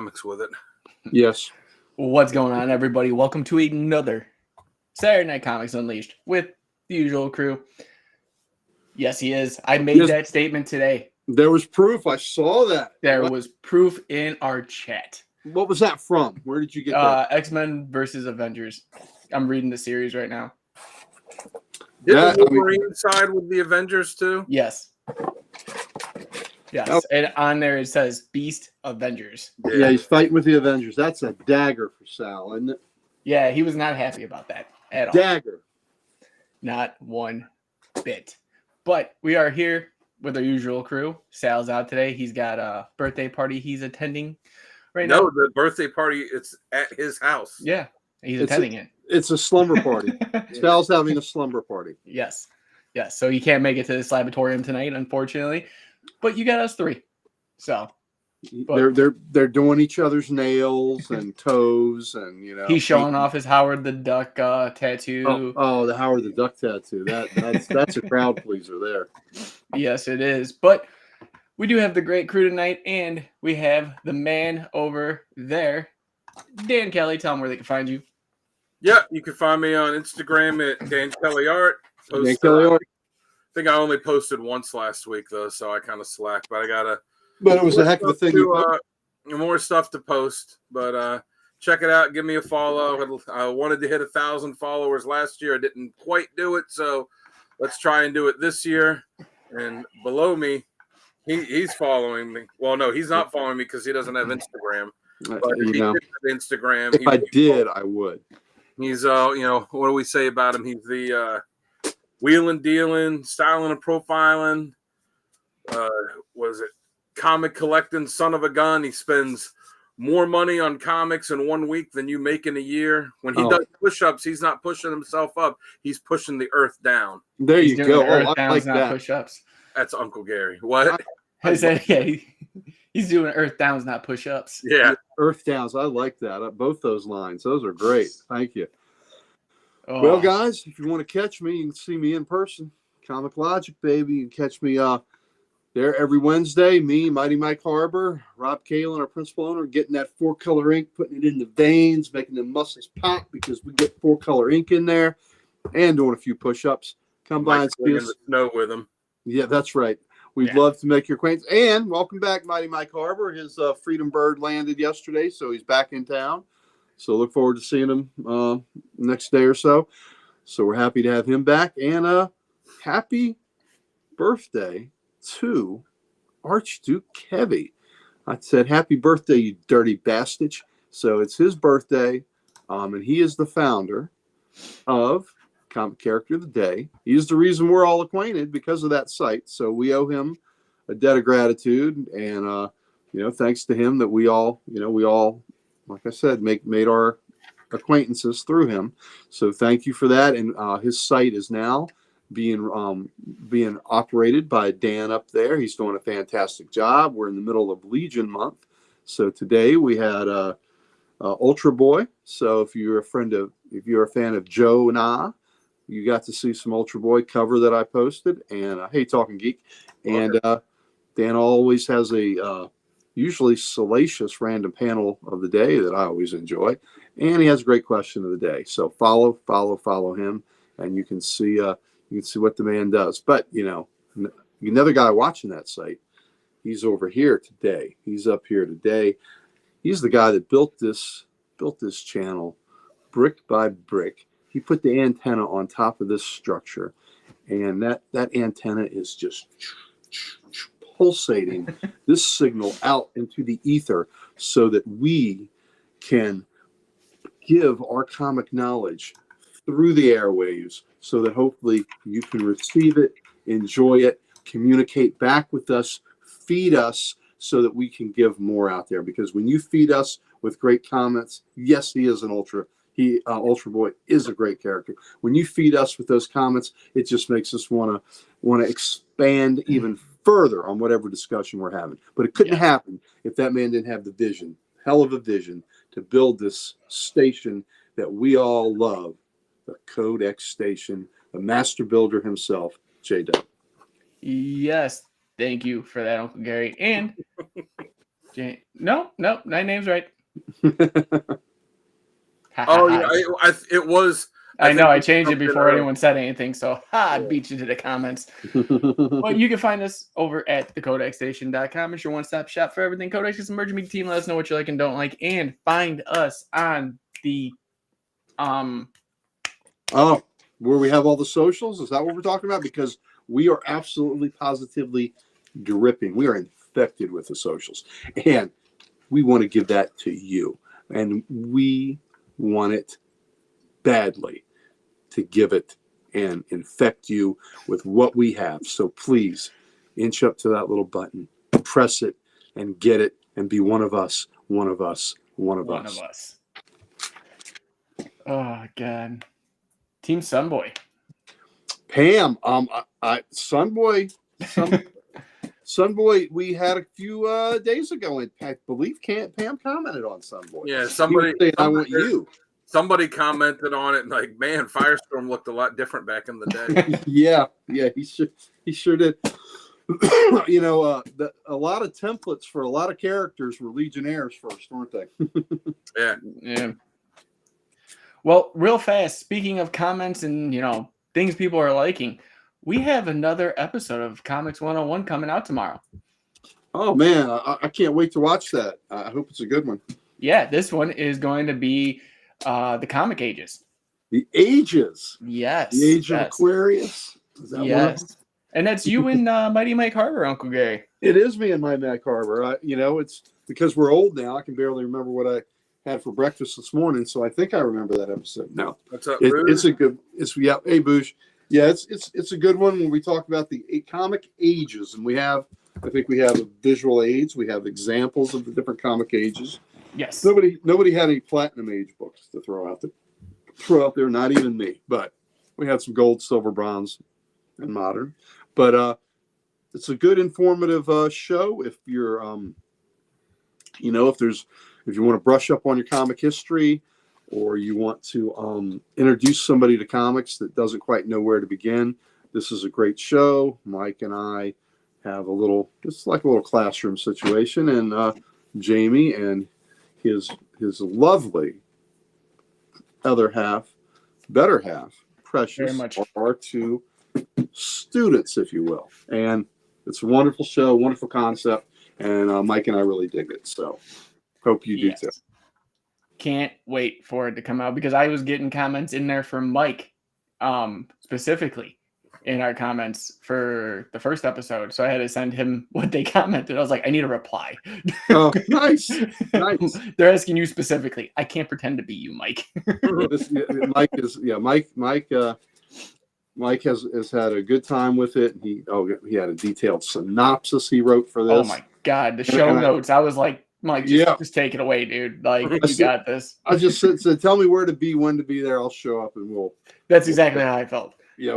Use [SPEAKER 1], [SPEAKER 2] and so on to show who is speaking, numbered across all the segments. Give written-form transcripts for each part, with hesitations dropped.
[SPEAKER 1] comics with it.
[SPEAKER 2] Yes.
[SPEAKER 3] What's going on, everybody? Welcome to another Saturday Night Comics Unleashed with the usual crew. Yes, he is. I made that statement today.
[SPEAKER 2] There was proof. I saw that.
[SPEAKER 3] There was proof in our chat.
[SPEAKER 2] What was that from? Where did you get that?
[SPEAKER 3] X-Men versus Avengers. I'm reading the series right now.
[SPEAKER 1] Did the Wolverine side with the Avengers too?
[SPEAKER 3] Yes. Yes,
[SPEAKER 2] Oh.
[SPEAKER 3] and on there it says Beast Avengers.
[SPEAKER 2] Yeah, he's fighting with the Avengers. That's a dagger for Sal, isn't it?
[SPEAKER 3] Yeah, he was not happy about that at all.
[SPEAKER 2] Dagger.
[SPEAKER 3] Not one bit. But we are here with our usual crew. Sal's out today. He's got a birthday party he's attending right now.
[SPEAKER 1] No, the birthday party, it's at his house.
[SPEAKER 3] Yeah, he's attending it.
[SPEAKER 2] It's a slumber party. Sal's having a slumber party.
[SPEAKER 3] Yes. Yes. So he can't make it to the Slabatorium tonight, unfortunately. But you got us three. So
[SPEAKER 2] they're doing each other's nails and toes, and
[SPEAKER 3] he's showing off his Howard the Duck tattoo.
[SPEAKER 2] Oh, the Howard the Duck tattoo. That's a crowd pleaser there.
[SPEAKER 3] Yes, it is. But we do have the great crew tonight, and we have the man over there, Dan Kelly. Tell him where they can find you.
[SPEAKER 1] Yeah, you can find me on Instagram at Dan Kelly Art.
[SPEAKER 2] Dan Kelly Art.
[SPEAKER 1] I think I only posted once last week though, so I kind of slacked. But I gotta.
[SPEAKER 2] But it was a heck of a thing.
[SPEAKER 1] More stuff to post, but check it out. Give me a follow. I wanted to hit 1,000 followers last year. I didn't quite do it, so let's try and do it this year. And below me, he's following me. Well, no, he's not following me because he doesn't have Instagram. But if he did have Instagram,
[SPEAKER 2] if I did, I would.
[SPEAKER 1] He's what do we say about him? He's the wheeling, dealing, styling, and profiling. Was it comic collecting son of a gun? He spends more money on comics in 1 week than you make in a year. When he does push-ups, he's not pushing himself up. He's pushing the earth down.
[SPEAKER 2] There you go.
[SPEAKER 3] Earth
[SPEAKER 2] I
[SPEAKER 3] downs,
[SPEAKER 2] like
[SPEAKER 3] not
[SPEAKER 2] that.
[SPEAKER 3] Push-ups.
[SPEAKER 1] That's Uncle Gary. What?
[SPEAKER 3] I said, yeah, he's doing earth downs, not push-ups.
[SPEAKER 1] Yeah.
[SPEAKER 2] Earth downs. I like that. Both those lines. Those are great. Thank you.
[SPEAKER 3] Oh.
[SPEAKER 2] Well, guys, if you want to catch me, you can see me in person. Comic Logic, baby. You can catch me there every Wednesday. Me, Mighty Mike Harbor, Rob Kalin, our principal owner, getting that 4-color ink, putting it in the veins, making the muscles pop because we get 4-color ink in there, and doing a few push-ups. Come by and see us.
[SPEAKER 1] In the snow with him.
[SPEAKER 2] Yeah, that's right. We'd love to make your acquaintance. And welcome back, Mighty Mike Harbor. His Freedom Bird landed yesterday, so he's back in town. So look forward to seeing him next day or so. So we're happy to have him back. And happy birthday to Archduke Kevy. I said, happy birthday, you dirty bastard. So it's his birthday, and he is the founder of Comic Character of the Day. He's the reason we're all acquainted because of that site. So we owe him a debt of gratitude, and thanks to him that we all, like I said, made our acquaintances through him. So thank you for that. And his site is now being operated by Dan up there. He's doing a fantastic job. We're in the middle of Legion Month, so today we had Ultra Boy. So if you're a fan of Joe Na, you got to see some Ultra Boy cover that I posted. And hey, Talking Geek, and Dan always has a usually salacious random panel of the day that I always enjoy, and he has a great question of the day. So follow him, and you can see what the man does. But another guy watching that site, he's over here today. He's up here today. He's the guy that built this channel brick by brick. He put the antenna on top of this structure, and that antenna is just pulsating this signal out into the ether so that we can give our comic knowledge through the airwaves so that hopefully you can receive it, enjoy it, communicate back with us, feed us so that we can give more out there. Because when you feed us with great comments, yes, he is an Ultra Boy is a great character. When you feed us with those comments, it just makes us want to expand even further on whatever discussion we're having. But it couldn't happen if that man didn't have the vision, hell of a vision, to build this station that we all love, the Codex Station, the master builder himself, J-Dub.
[SPEAKER 3] Yes, thank you for that, Uncle Gary. And No, 9 names right.
[SPEAKER 1] Oh yeah, it was.
[SPEAKER 3] I know. I
[SPEAKER 1] think
[SPEAKER 3] changed it
[SPEAKER 1] something,
[SPEAKER 3] before anyone said anything, so I beat you to the comments. Well, you can find us over at thecodexstation.com. It's your one-stop shop for everything Codex. Just emerging media team. Let us know what you like and don't like, and find us on the
[SPEAKER 2] Oh, where we have all the socials? Is that what we're talking about? Because we are absolutely positively dripping. We are infected with the socials. And we want to give that to you. And we want it badly to give it and infect you with what we have. So please inch up to that little button, press it, and get it, and be one of us, one of us, one of us.
[SPEAKER 3] Oh God. Team Sunboy.
[SPEAKER 2] Pam, Sunboy, Sunboy, we had a few days ago, and I believe Pam commented on Sunboy.
[SPEAKER 1] Yeah,
[SPEAKER 2] I want you.
[SPEAKER 1] Somebody commented on it, and like, man, Firestorm looked a lot different back in the day.
[SPEAKER 2] yeah, he sure did. You know, a lot of templates for a lot of characters were Legionnaires first, weren't they?
[SPEAKER 3] Yeah. Well, real fast, speaking of comments and, things people are liking, we have another episode of Comics 101 coming out tomorrow.
[SPEAKER 2] Oh, man, I can't wait to watch that. I hope it's a good one.
[SPEAKER 3] Yeah, this one is going to be the comic ages.
[SPEAKER 2] The ages?
[SPEAKER 3] Yes.
[SPEAKER 2] The age of Aquarius?
[SPEAKER 3] Is that yes. And that's you and Mighty Mike Harbor, Uncle Gary.
[SPEAKER 2] It is me and my Mike Harbor. It's because we're old now. I can barely remember what I had for breakfast this morning, so I think I remember that episode. No,
[SPEAKER 1] what's up?
[SPEAKER 2] It's a good. Hey, Boosh. Yeah, it's a good one when we talk about the comic ages, and I think we have visual aids. We have examples of the different comic ages.
[SPEAKER 3] Yes.
[SPEAKER 2] Nobody had any platinum age books to throw out there. Not even me. But we had some gold, silver, bronze, and modern. But it's a good informative show if you're if you want to brush up on your comic history, or you want to introduce somebody to comics that doesn't quite know where to begin. This is a great show. Mike and I have it's like a little classroom situation, and Jamie and his lovely better half, Precious, are two students, if you will. And it's a wonderful show, wonderful concept, and Mike and I really dig it. So hope you do too.
[SPEAKER 3] Can't wait for it to come out, because I was getting comments in there from Mike specifically in our comments for the first episode. So I had to send him what they commented. I was like, I need a reply.
[SPEAKER 2] Oh, nice.
[SPEAKER 3] They're asking you specifically. I can't pretend to be you, Mike.
[SPEAKER 2] Mike has had a good time with it. He had a detailed synopsis he wrote for this.
[SPEAKER 3] Oh my God, the show notes. I was like, Mike, just take it away, dude. Like, you got this.
[SPEAKER 2] I just said, tell me where to be, when to be there. I'll show up, and we'll.
[SPEAKER 3] That's exactly how I felt.
[SPEAKER 2] Yeah,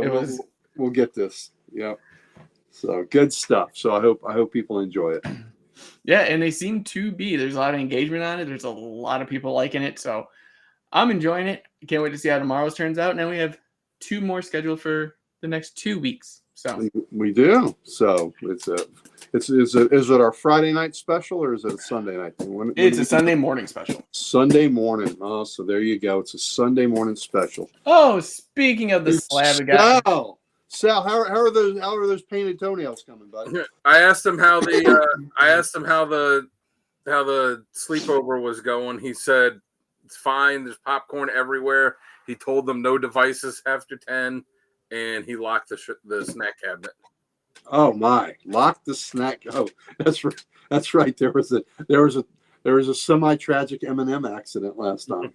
[SPEAKER 2] we'll get this. Yeah. So good stuff. So I hope people enjoy it.
[SPEAKER 3] Yeah, and they seem to be. There's a lot of engagement on it. There's a lot of people liking it. So I'm enjoying it. Can't wait to see how tomorrow's turns out. Now we have 2 more scheduled for the next 2 weeks. So
[SPEAKER 2] we do. So is it our Friday night special, or is it a Sunday night thing?
[SPEAKER 3] It's a Sunday morning special.
[SPEAKER 2] Sunday morning. Oh, so there you go. It's a Sunday morning special.
[SPEAKER 3] Oh, speaking of the slab,
[SPEAKER 2] Sal, how are those painted toenails coming, buddy?
[SPEAKER 1] I asked him how the sleepover was going. He said it's fine. There's popcorn everywhere. He told them no devices after 10, and he locked the snack cabinet.
[SPEAKER 2] Oh my! Lock the snack. Oh, that's right. There was a semi-tragic M&M accident last time.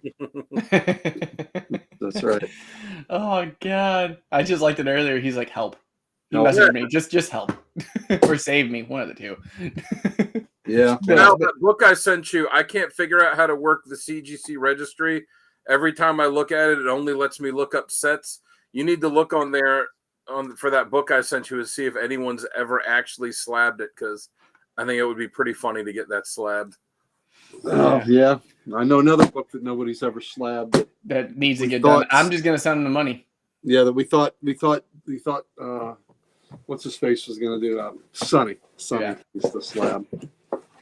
[SPEAKER 2] That's right.
[SPEAKER 3] Oh God! I just liked it earlier. He's like, "Help!" He messaged me. Just help or save me. One of the two.
[SPEAKER 2] Yeah.
[SPEAKER 1] Now that book I sent you, I can't figure out how to work the CGC registry. Every time I look at it, it only lets me look up sets. You need to look on there for that book I sent you to see if anyone's ever actually slabbed it, because I think it would be pretty funny to get that slabbed.
[SPEAKER 2] Oh yeah, I know another book that nobody's ever slabbed
[SPEAKER 3] that needs to get done. I'm just gonna send them the money.
[SPEAKER 2] Yeah, that we thought. What's his face was gonna do? Sonny is the slab.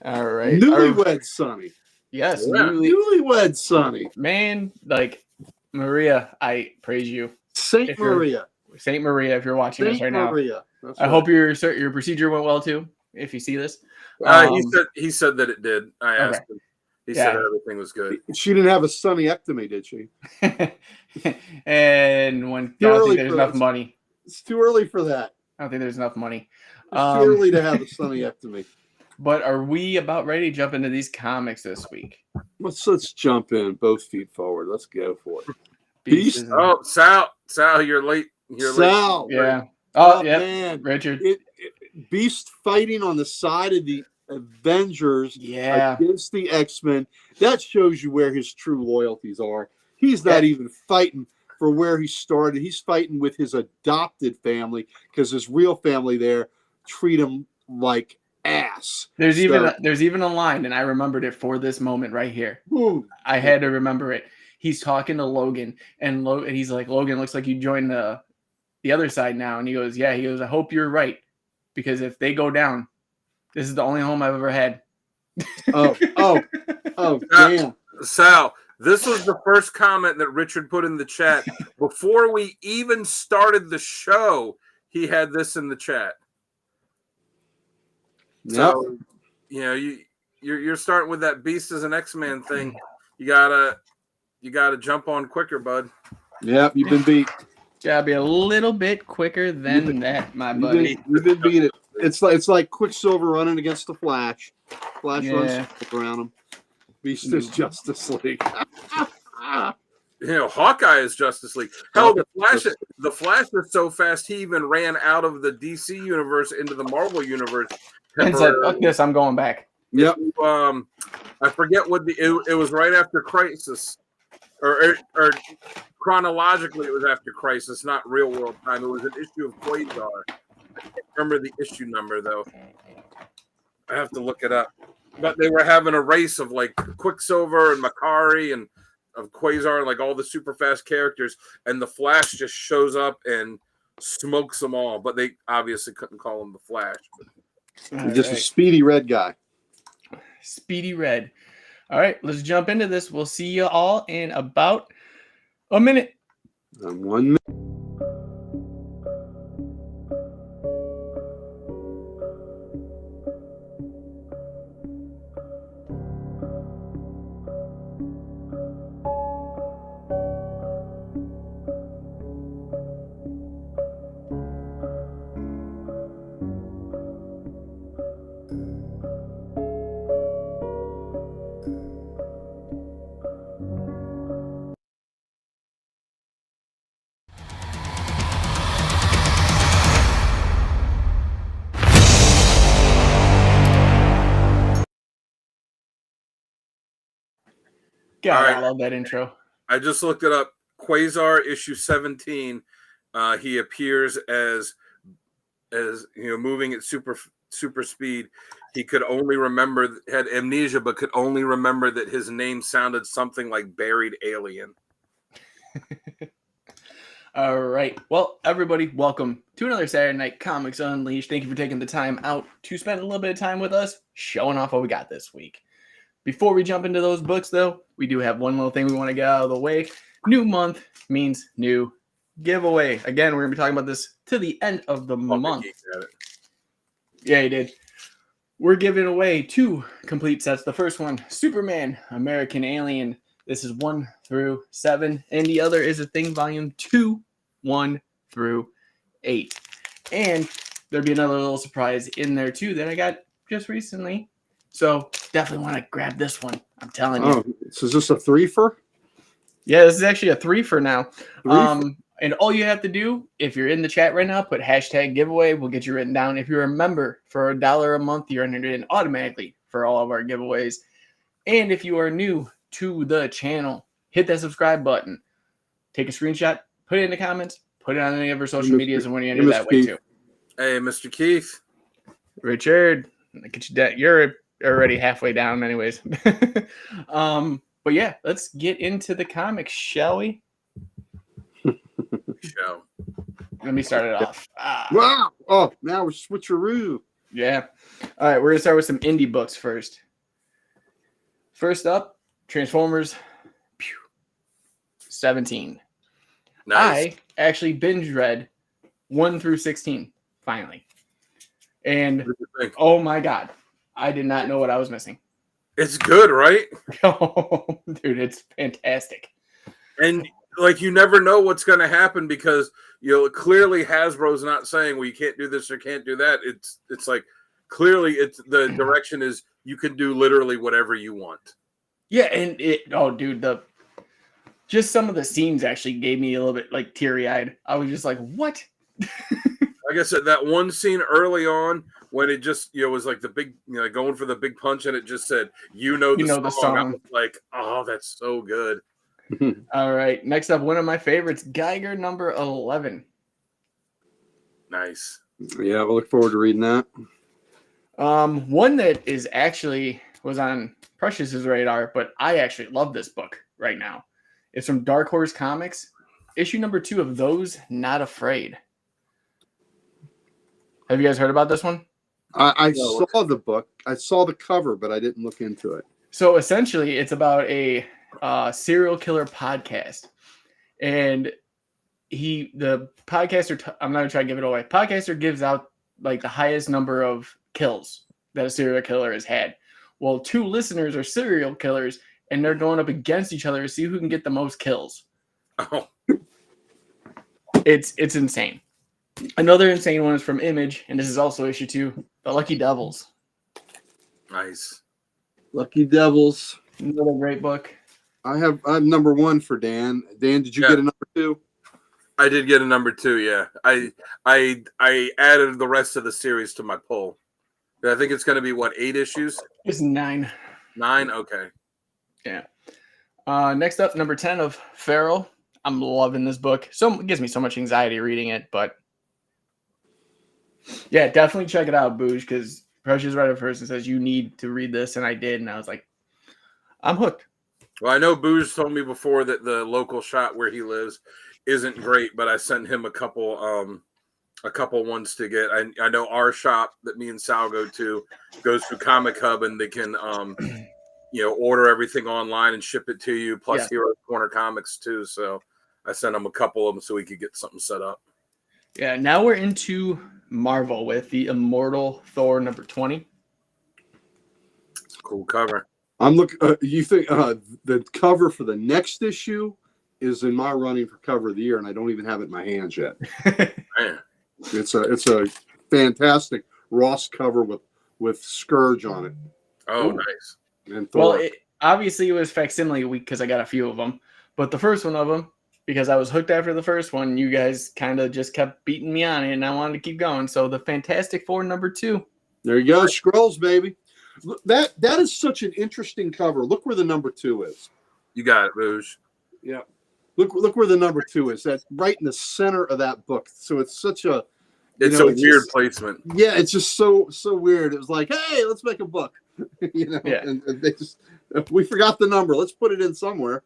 [SPEAKER 3] All right.
[SPEAKER 2] Newlywed Sonny.
[SPEAKER 3] Yes,
[SPEAKER 1] Yeah.
[SPEAKER 2] Newlywed Sonny.
[SPEAKER 3] man, like Maria, I praise you.
[SPEAKER 2] Saint
[SPEAKER 3] If you're-
[SPEAKER 2] Maria.
[SPEAKER 3] Saint Maria, if you're watching us right
[SPEAKER 2] Saint Maria. That's
[SPEAKER 3] now, I hope your procedure went well too. If you see this,
[SPEAKER 1] He said that it did. I asked him. He said everything was good.
[SPEAKER 2] She didn't have a sonnyectomy, did she?
[SPEAKER 3] And when I don't think there's enough money.
[SPEAKER 2] It's too early for that.
[SPEAKER 3] I don't think there's enough money.
[SPEAKER 2] It's too early to have a sonnyectomy.
[SPEAKER 3] But are we about ready to jump into these comics this week?
[SPEAKER 2] Let's jump in, both feet forward. Let's go for it.
[SPEAKER 3] Beast.
[SPEAKER 1] Oh, Sal, you're late.
[SPEAKER 2] Sal.
[SPEAKER 3] Yeah. Oh, yeah.
[SPEAKER 2] Man.
[SPEAKER 3] Richard.
[SPEAKER 2] Beast fighting on the side of the Avengers against the X-Men. That shows you where his true loyalties are. He's not even fighting for where he started. He's fighting with his adopted family because his real family there treat him like ass.
[SPEAKER 3] There's even a line, and I remembered it for this moment right here.
[SPEAKER 2] Ooh.
[SPEAKER 3] I had to remember it. He's talking to Logan, and he's like, Logan, looks like you joined the other side now. And he goes, yeah. He goes, I hope you're right, because if they go down, this is the only home I've ever had.
[SPEAKER 2] Oh, damn.
[SPEAKER 1] Sal, this was the first comment that Richard put in the chat. Before we even started the show, he had this in the chat.
[SPEAKER 2] Yep.
[SPEAKER 1] So, you're starting with that Beast as an X-Man thing. You gotta jump on quicker, bud.
[SPEAKER 2] Yep, you've been beat.
[SPEAKER 3] Gotta be a little bit quicker than that, my buddy.
[SPEAKER 2] You've been beat. It's like Quicksilver running against the Flash. Flash runs around him. Beast is Justice League.
[SPEAKER 1] Hawkeye is Justice League. Hell, the Flash is so fast he even ran out of the DC universe into the Marvel universe.
[SPEAKER 3] And said, "Fuck this, I'm going back."
[SPEAKER 2] Yep.
[SPEAKER 1] I forget what it was right after Crisis, or chronologically it was after Crisis, not Real World Time. It was an issue of Quasar. I can't remember the issue number though. I have to look it up. But they were having a race of like Quicksilver and Makari and of Quasar, like all the super fast characters, and the Flash just shows up and smokes them all. But they obviously couldn't call him the Flash.
[SPEAKER 2] Just a speedy red guy.
[SPEAKER 3] Speedy Red. All right, let's jump into this. We'll see you all in about a minute.
[SPEAKER 2] 1 minute.
[SPEAKER 3] God,
[SPEAKER 1] All right.
[SPEAKER 3] I love that intro.
[SPEAKER 1] I just looked it up. Quasar issue 17. He appears as moving at super speed. He could only had amnesia, but could only remember that his name sounded something like Buried Alien.
[SPEAKER 3] All right. Well, everybody, welcome to another Saturday Night Comics Unleashed. Thank you for taking the time out to spend a little bit of time with us, showing off what we got this week. Before we jump into those books, though, we do have one little thing we want to get out of the way. New month means new giveaway. Again, we're going to be talking about this to the end of the month. Yeah, he did. We're giving away 2 complete sets. The first one, Superman, American Alien. This is 1 through 7. And the other is a Thing Volume 2, 1 through 8. And there'll be another little surprise in there, too, that I got just recently. So definitely want to grab this one. I'm telling you.
[SPEAKER 2] Oh, so is this a 3-fer?
[SPEAKER 3] Yeah, this is actually a 3-fer now. And all you have to do, if you're in the chat right now, put hashtag giveaway. We'll get you written down. If you're a member for $1 a month, you're entered in automatically for all of our giveaways. And if you are new to the channel, hit that subscribe button. Take a screenshot, put it in the comments, put it on any of our social medias, and when you enter that way too.
[SPEAKER 1] Hey, Mr. Keith.
[SPEAKER 3] Richard, get you that. You're already halfway down anyways. But yeah, let's get into the comics, shall we?
[SPEAKER 1] Show.
[SPEAKER 3] Let me start it off.
[SPEAKER 2] Wow. Oh, now we're switcheroo.
[SPEAKER 3] Yeah. All right, we're gonna start with some indie books first. First up, Transformers 17.
[SPEAKER 1] Nice.
[SPEAKER 3] I actually binge read 1 through 16 finally. And
[SPEAKER 1] What do you think?
[SPEAKER 3] oh my god, I did not know what I was missing.
[SPEAKER 1] It's good, right?
[SPEAKER 3] Oh, dude, it's fantastic.
[SPEAKER 1] And like you never know what's going to happen because clearly Hasbro's not saying, well, you can't do this or can't do that. It's like clearly it's the direction is you can do literally whatever you want.
[SPEAKER 3] Yeah, and just some of the scenes actually gave me a little bit like teary-eyed. I was just like, what?
[SPEAKER 1] Like I said, that one scene early on when it just was like the big going for the big punch and it just said the song. I was like, oh, that's so good.
[SPEAKER 3] All right, next up, one of my favorites, Geiger number 11.
[SPEAKER 1] Nice.
[SPEAKER 2] Yeah, we'll look forward to reading that.
[SPEAKER 3] One that was on Precious's radar, but I actually love this book right now. It's from Dark Horse Comics, issue number 2 of Those Not Afraid. Have you guys heard about this one?
[SPEAKER 2] I saw the book. I saw the cover, but I didn't look into it.
[SPEAKER 3] So essentially, it's about a serial killer podcast, and the podcaster. I'm not gonna try to give it away. Podcaster gives out like the highest number of kills that a serial killer has had. Well, 2 listeners are serial killers, and they're going up against each other to see who can get the most kills.
[SPEAKER 1] Oh,
[SPEAKER 3] it's insane. Another insane one is from Image, and this is also issue 2, The Lucky Devils.
[SPEAKER 1] nice.
[SPEAKER 2] Lucky Devils.
[SPEAKER 3] Another great book.
[SPEAKER 2] I'm number 1 for Dan. Dan, did you get a number 2?
[SPEAKER 1] I did get a number 2. Yeah, I added the rest of the series to my poll. I think it's going to be 8 issues.
[SPEAKER 3] It's 9.
[SPEAKER 1] 9. Okay.
[SPEAKER 3] Yeah. Next up, number 10 of Feral. I'm loving this book. It gives me so much anxiety reading it, but yeah, definitely check it out, Booge, because Precious read it first and says you need to read this, and I did, and I was like, I'm hooked.
[SPEAKER 1] Well, I know Booge told me before that the local shop where he lives isn't great, but I sent him a couple ones to get. I know our shop that me and Sal go to goes through Comic Hub, and they can order everything online and ship it to you. Plus, Hero Corner Comics too. So I sent him a couple of them so we could get something set up.
[SPEAKER 3] Yeah, now we're into Marvel with the Immortal Thor number 20.
[SPEAKER 1] Cool cover.
[SPEAKER 2] I'm looking. You think the cover for the next issue is in my running for cover of the year, and I don't even have it in my hands yet.
[SPEAKER 1] Man.
[SPEAKER 2] It's a fantastic Ross cover with Scourge on it.
[SPEAKER 1] Oh, nice.
[SPEAKER 2] And Thor.
[SPEAKER 3] Well, obviously it was facsimile week because I got a few of them, but the first one of them, because I was hooked after the first one, you guys kind of just kept beating me on it, and I wanted to keep going. So the Fantastic Four number 2.
[SPEAKER 2] There you go, Scrolls, baby. That is such an interesting cover. Look where the number 2 is.
[SPEAKER 1] You got it, Booge.
[SPEAKER 2] Yeah. Look where the number 2 is. That's right in the center of that book. So it's such a
[SPEAKER 1] weird placement.
[SPEAKER 2] Yeah, it's just so weird. It was like, hey, let's make a book. And they just we forgot the number. Let's put it in somewhere.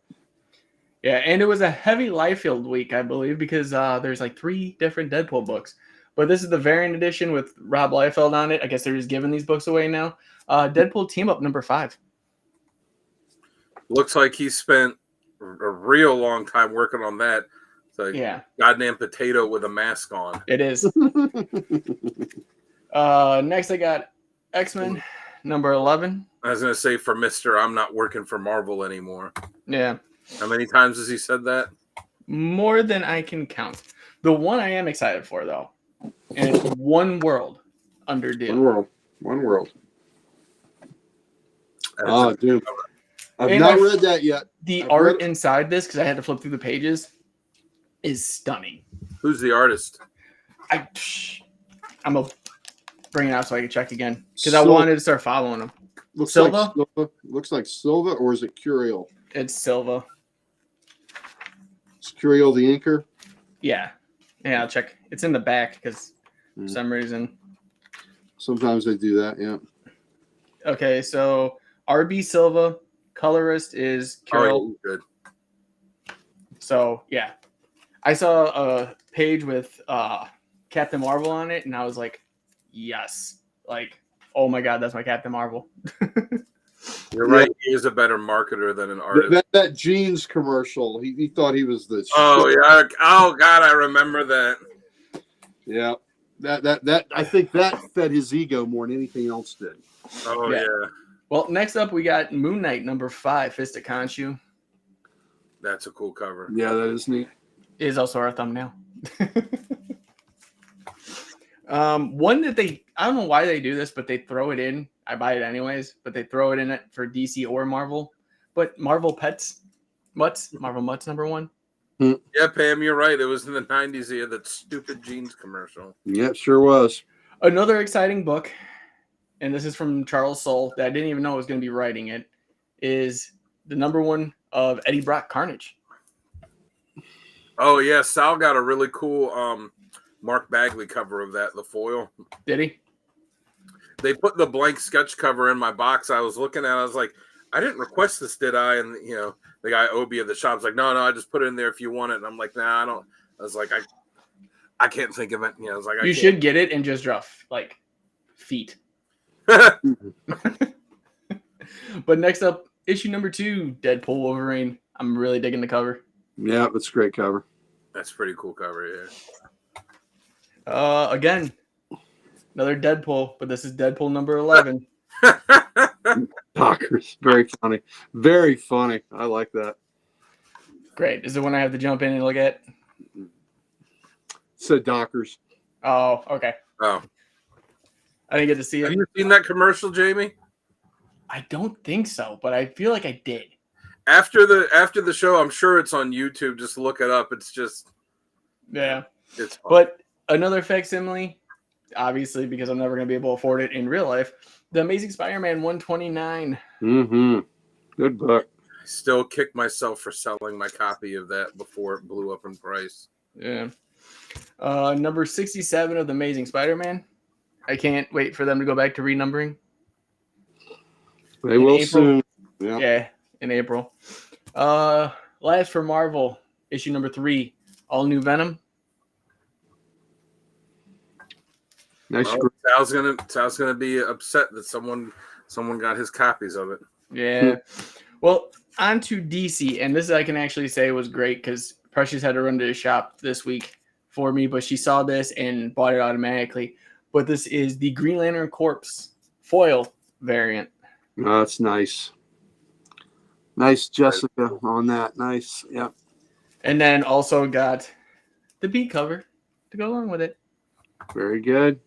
[SPEAKER 3] Yeah, and it was a heavy Liefeld week, I believe, because there's like 3 different Deadpool books. But this is the variant edition with Rob Liefeld on it. I guess they're just giving these books away now. Deadpool Team Up number 5.
[SPEAKER 1] Looks like he spent a real long time working on that. It's like goddamn potato with a mask on.
[SPEAKER 3] It is. Next, I got X-Men number 11.
[SPEAKER 1] I was going to say for Mr. I'm not working for Marvel anymore.
[SPEAKER 3] Yeah.
[SPEAKER 1] How many times has he said that?
[SPEAKER 3] More than I can count. The one I am excited for, though, and it's One World Under Deal.
[SPEAKER 2] One World. Oh, dude. I've not read that yet.
[SPEAKER 3] The art inside this, because I had to flip through the pages, is stunning.
[SPEAKER 1] Who's the artist?
[SPEAKER 3] I'm going to bring it out so I can check again, because I wanted to start following him.
[SPEAKER 2] Silva? Looks like Silva, or is it Curiel?
[SPEAKER 3] It's Silva.
[SPEAKER 2] Is Curiel the inker?
[SPEAKER 3] Yeah. Yeah, I'll check. It's in the back, because for some reason.
[SPEAKER 2] Sometimes they do that, yeah.
[SPEAKER 3] Okay, so RB Silva, colorist is Curiel.
[SPEAKER 1] Oh, good.
[SPEAKER 3] So, yeah. I saw a page with Captain Marvel on it, and I was like, yes, like, oh my God, that's my Captain Marvel.
[SPEAKER 1] You're right. He is a better marketer than an artist.
[SPEAKER 2] That jeans commercial, he thought he was the
[SPEAKER 1] Oh
[SPEAKER 2] shit.
[SPEAKER 1] yeah. Oh God, I remember that.
[SPEAKER 2] Yeah. That I think that fed his ego more than anything else did.
[SPEAKER 1] Oh
[SPEAKER 3] Yeah.
[SPEAKER 1] yeah.
[SPEAKER 3] Well, next up we got Moon Knight #5, Fist of Khonshu.
[SPEAKER 1] That's a cool cover.
[SPEAKER 2] Yeah, that is neat.
[SPEAKER 3] It is also our thumbnail. One that I don't know why they do this, but they throw it in. I buy it anyways, but they throw it in it for DC or Marvel. But Marvel Mutts #1.
[SPEAKER 1] Yeah, Pam, you're right. It was in the 90s. He had that stupid jeans commercial.
[SPEAKER 2] Yeah, sure was.
[SPEAKER 3] Another exciting book, and this is from Charles Soule that I didn't even know was going to be writing it, is the #1 of Eddie Brock Carnage.
[SPEAKER 1] Oh yeah, Sal got a really cool Mark Bagley cover of that, the foil.
[SPEAKER 3] Did he?
[SPEAKER 1] They put the blank sketch cover in my box. I was looking at it, I was like, I didn't request this, did I? And the guy Obi of the shop's like, no, I just put it in there if you want it. And I'm like, nah, I don't. I was like, I can't think of it. I was like,
[SPEAKER 3] You should get it and just draw like feet.
[SPEAKER 1] That's
[SPEAKER 3] But next up, issue #2, Deadpool Wolverine. I'm really digging the cover.
[SPEAKER 2] Yeah, that's a great cover.
[SPEAKER 1] pretty cool cover, yeah.
[SPEAKER 3] Again, another Deadpool, but this is Deadpool #11.
[SPEAKER 2] Dockers, very funny, very funny. I like that.
[SPEAKER 3] Great. Is it one I have to jump in and look at?
[SPEAKER 2] Said Dockers.
[SPEAKER 3] Oh, okay.
[SPEAKER 1] Oh,
[SPEAKER 3] I didn't get to see
[SPEAKER 1] have
[SPEAKER 3] it.
[SPEAKER 1] you seen that commercial, Jamie?
[SPEAKER 3] I don't think so, but I feel like I did.
[SPEAKER 1] After the show, I'm sure it's on YouTube. Just look it up. It's just
[SPEAKER 3] Yeah.
[SPEAKER 1] it's fun.
[SPEAKER 3] But another facsimile, obviously, because I'm never going to be able to afford it in real life, The Amazing Spider-Man 129.
[SPEAKER 2] Mm-hmm. Good book.
[SPEAKER 1] I still kick myself for selling my copy of that before it blew up in price.
[SPEAKER 3] Yeah. Number 67 of The Amazing Spider-Man. I can't wait for them to go back to renumbering.
[SPEAKER 2] They
[SPEAKER 3] In
[SPEAKER 2] will
[SPEAKER 3] April.
[SPEAKER 2] soon. Yeah.
[SPEAKER 3] Yeah, in April. Last for Marvel, issue #3, All New Venom.
[SPEAKER 2] Nice.
[SPEAKER 1] Well, Sal's gonna be upset that someone got his copies of it.
[SPEAKER 3] Yeah. Well, on to DC, and this I can actually say was great because Precious had to run to the shop this week for me, but she saw this and bought it automatically. But this is the Green Lantern Corps foil variant.
[SPEAKER 2] Oh, that's nice. Nice, Jessica, on that. Nice. Yeah.
[SPEAKER 3] And then also got the B cover to go along with it.
[SPEAKER 2] Very good.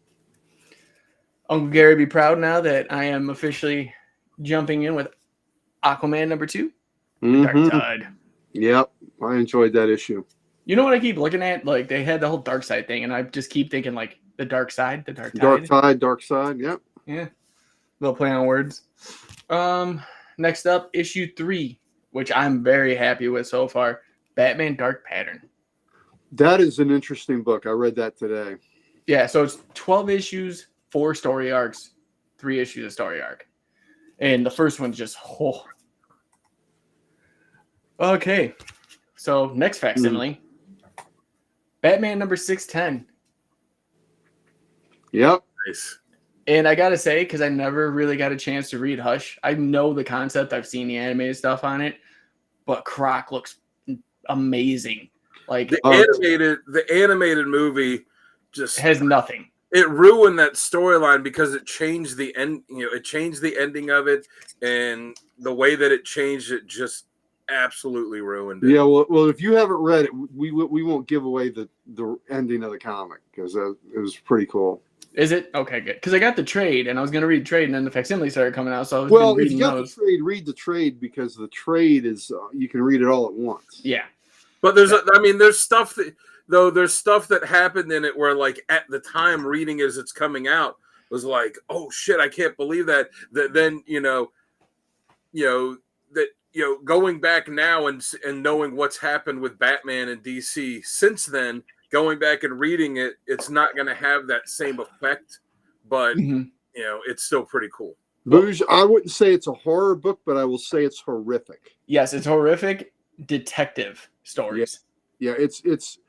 [SPEAKER 3] Uncle Gary, be proud now that I am officially jumping in with Aquaman #2, Dark
[SPEAKER 2] Mhm.
[SPEAKER 3] Tide.
[SPEAKER 2] Yep. I enjoyed that issue.
[SPEAKER 3] You know what I keep looking at? Like, they had the whole Dark Side thing, and I just keep thinking, like, the Dark Side, the Dark Tide.
[SPEAKER 2] Dark Tide, Dark Side. Yep.
[SPEAKER 3] Yeah. Little play on words. Next up, issue 3, which I'm very happy with so far. Batman Dark Pattern.
[SPEAKER 2] That is an interesting book. I read that today.
[SPEAKER 3] Yeah, so it's 12 issues, 4 story arcs, 3 issues of story arc. And the first one's just, oh. Okay. So next facsimile. Batman #610.
[SPEAKER 2] Yep.
[SPEAKER 1] Nice.
[SPEAKER 3] And I gotta say, because I never really got a chance to read Hush, I know the concept. I've seen the animated stuff on it, but Croc looks amazing. Like
[SPEAKER 1] The animated movie just
[SPEAKER 3] has nothing.
[SPEAKER 1] it ruined that storyline because it changed the end. It changed the ending of it, and the way that it changed it just absolutely ruined it.
[SPEAKER 2] Yeah. Well, if you haven't read it, we won't give away the ending of the comic because it was pretty cool.
[SPEAKER 3] Is it? Okay, good. Because I got the trade, and I was going to read the trade, and then the facsimile started coming out, so I was
[SPEAKER 2] Well, if
[SPEAKER 3] reading
[SPEAKER 2] you got
[SPEAKER 3] those.
[SPEAKER 2] the trade, read the trade because the trade is you can read it all at once.
[SPEAKER 3] Yeah.
[SPEAKER 1] But there's stuff that happened in it where, like, at the time reading as it's coming out was like, oh shit, I can't believe that. That then going back now and knowing what's happened with Batman and DC since then, going back and reading it, it's not going to have that same effect, but it's still pretty cool.
[SPEAKER 2] Booge, I wouldn't say it's a horror book, but I will say it's horrific.
[SPEAKER 3] Yes, it's horrific detective stories.
[SPEAKER 2] Yeah, it's just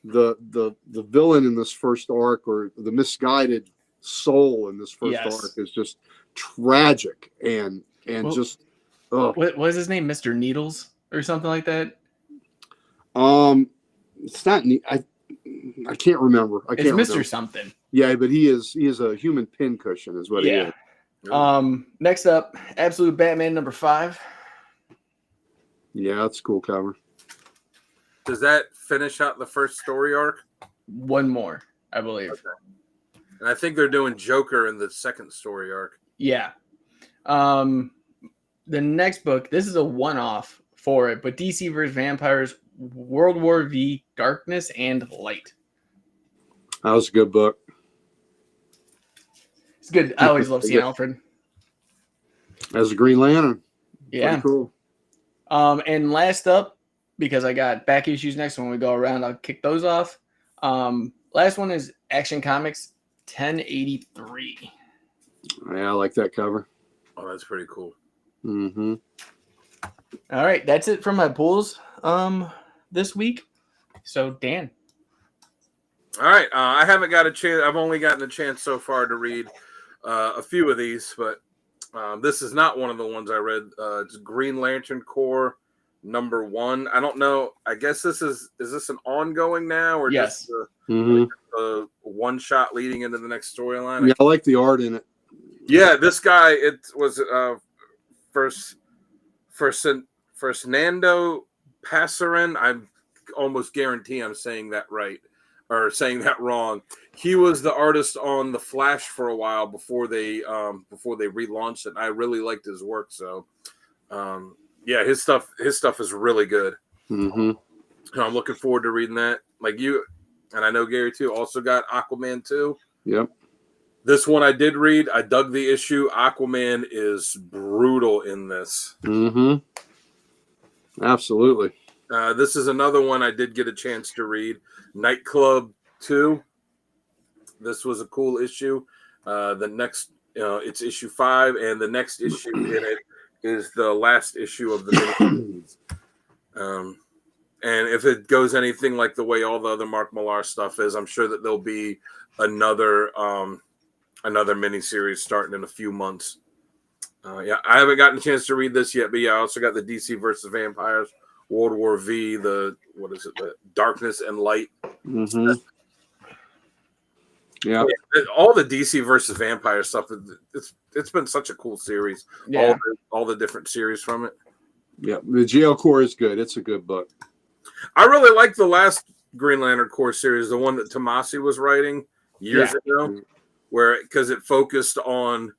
[SPEAKER 2] the villain in this first arc, or the misguided soul in this first
[SPEAKER 3] Yes.
[SPEAKER 2] arc, is just tragic and
[SPEAKER 3] Well,
[SPEAKER 2] just
[SPEAKER 3] what was his name? Mr. Needles or something like that?
[SPEAKER 2] it's not neat. I can't remember. I
[SPEAKER 3] It's
[SPEAKER 2] can't
[SPEAKER 3] Mr.
[SPEAKER 2] remember.
[SPEAKER 3] Something.
[SPEAKER 2] Yeah, but he is a human pincushion, is what he
[SPEAKER 3] Yeah.
[SPEAKER 2] is.
[SPEAKER 3] Next up, Absolute Batman number 5.
[SPEAKER 2] Yeah, that's a cool cover.
[SPEAKER 1] Does that finish out the first story arc?
[SPEAKER 3] One more, I believe.
[SPEAKER 1] Okay. And I think they're doing Joker in the second story arc.
[SPEAKER 3] Yeah. The next book, this is a one-off for it, but DC vs. Vampires, World War V, Darkness and Light.
[SPEAKER 2] That was a good book.
[SPEAKER 3] It's good. I always love seeing Alfred.
[SPEAKER 2] As a Green Lantern.
[SPEAKER 3] Yeah.
[SPEAKER 2] Pretty cool.
[SPEAKER 3] And last up, because I got back issues next when we go around, I'll kick those off. Last one is Action Comics 1083.
[SPEAKER 2] Yeah, I like that cover.
[SPEAKER 1] Oh, that's pretty cool.
[SPEAKER 2] Mm-hmm.
[SPEAKER 3] All right, that's it from my pulls this week. So Dan.
[SPEAKER 1] All right, I haven't got a chance. I've only gotten a chance so far to read a few of these, but this is not one of the ones I read. It's Green Lantern Corps #1. I don't know. I guess is this an ongoing now, or
[SPEAKER 3] Yes.
[SPEAKER 1] just a one shot leading into the next storyline?
[SPEAKER 2] Yeah, I like the art in it.
[SPEAKER 1] Yeah, this guy, it was Fernando Passarin. I almost guarantee I'm saying that right or saying that wrong. He was the artist on The Flash for a while before they relaunched it. I really liked his work, so yeah, his stuff is really good.
[SPEAKER 2] Mm-hmm.
[SPEAKER 1] I'm looking forward to reading that. Like you, and I know Gary too, also got Aquaman 2.
[SPEAKER 2] Yep.
[SPEAKER 1] This one I did read. I dug the issue. Aquaman is brutal in this.
[SPEAKER 2] Mm-hmm. Absolutely.
[SPEAKER 1] This is another one I did get a chance to read. Nightclub 2. This was a cool issue. The next, it's issue 5, and the next issue in it is the last issue of the miniseries. And if it goes anything like the way all the other Mark Millar stuff is, I'm sure that there'll be another miniseries starting in a few months. Yeah, I haven't gotten a chance to read this yet, but yeah, I also got the DC versus Vampires, World War V, the Darkness and Light.
[SPEAKER 2] Mm-hmm. Yeah.
[SPEAKER 1] All the DC versus Vampire stuff. It's been such a cool series.
[SPEAKER 3] Yeah.
[SPEAKER 1] All the different series from it.
[SPEAKER 2] Yeah. The GL Corps is good. It's a good book.
[SPEAKER 1] I really like the last Green Lantern Corps series, the one that Tomasi was writing years ago, because it focused on,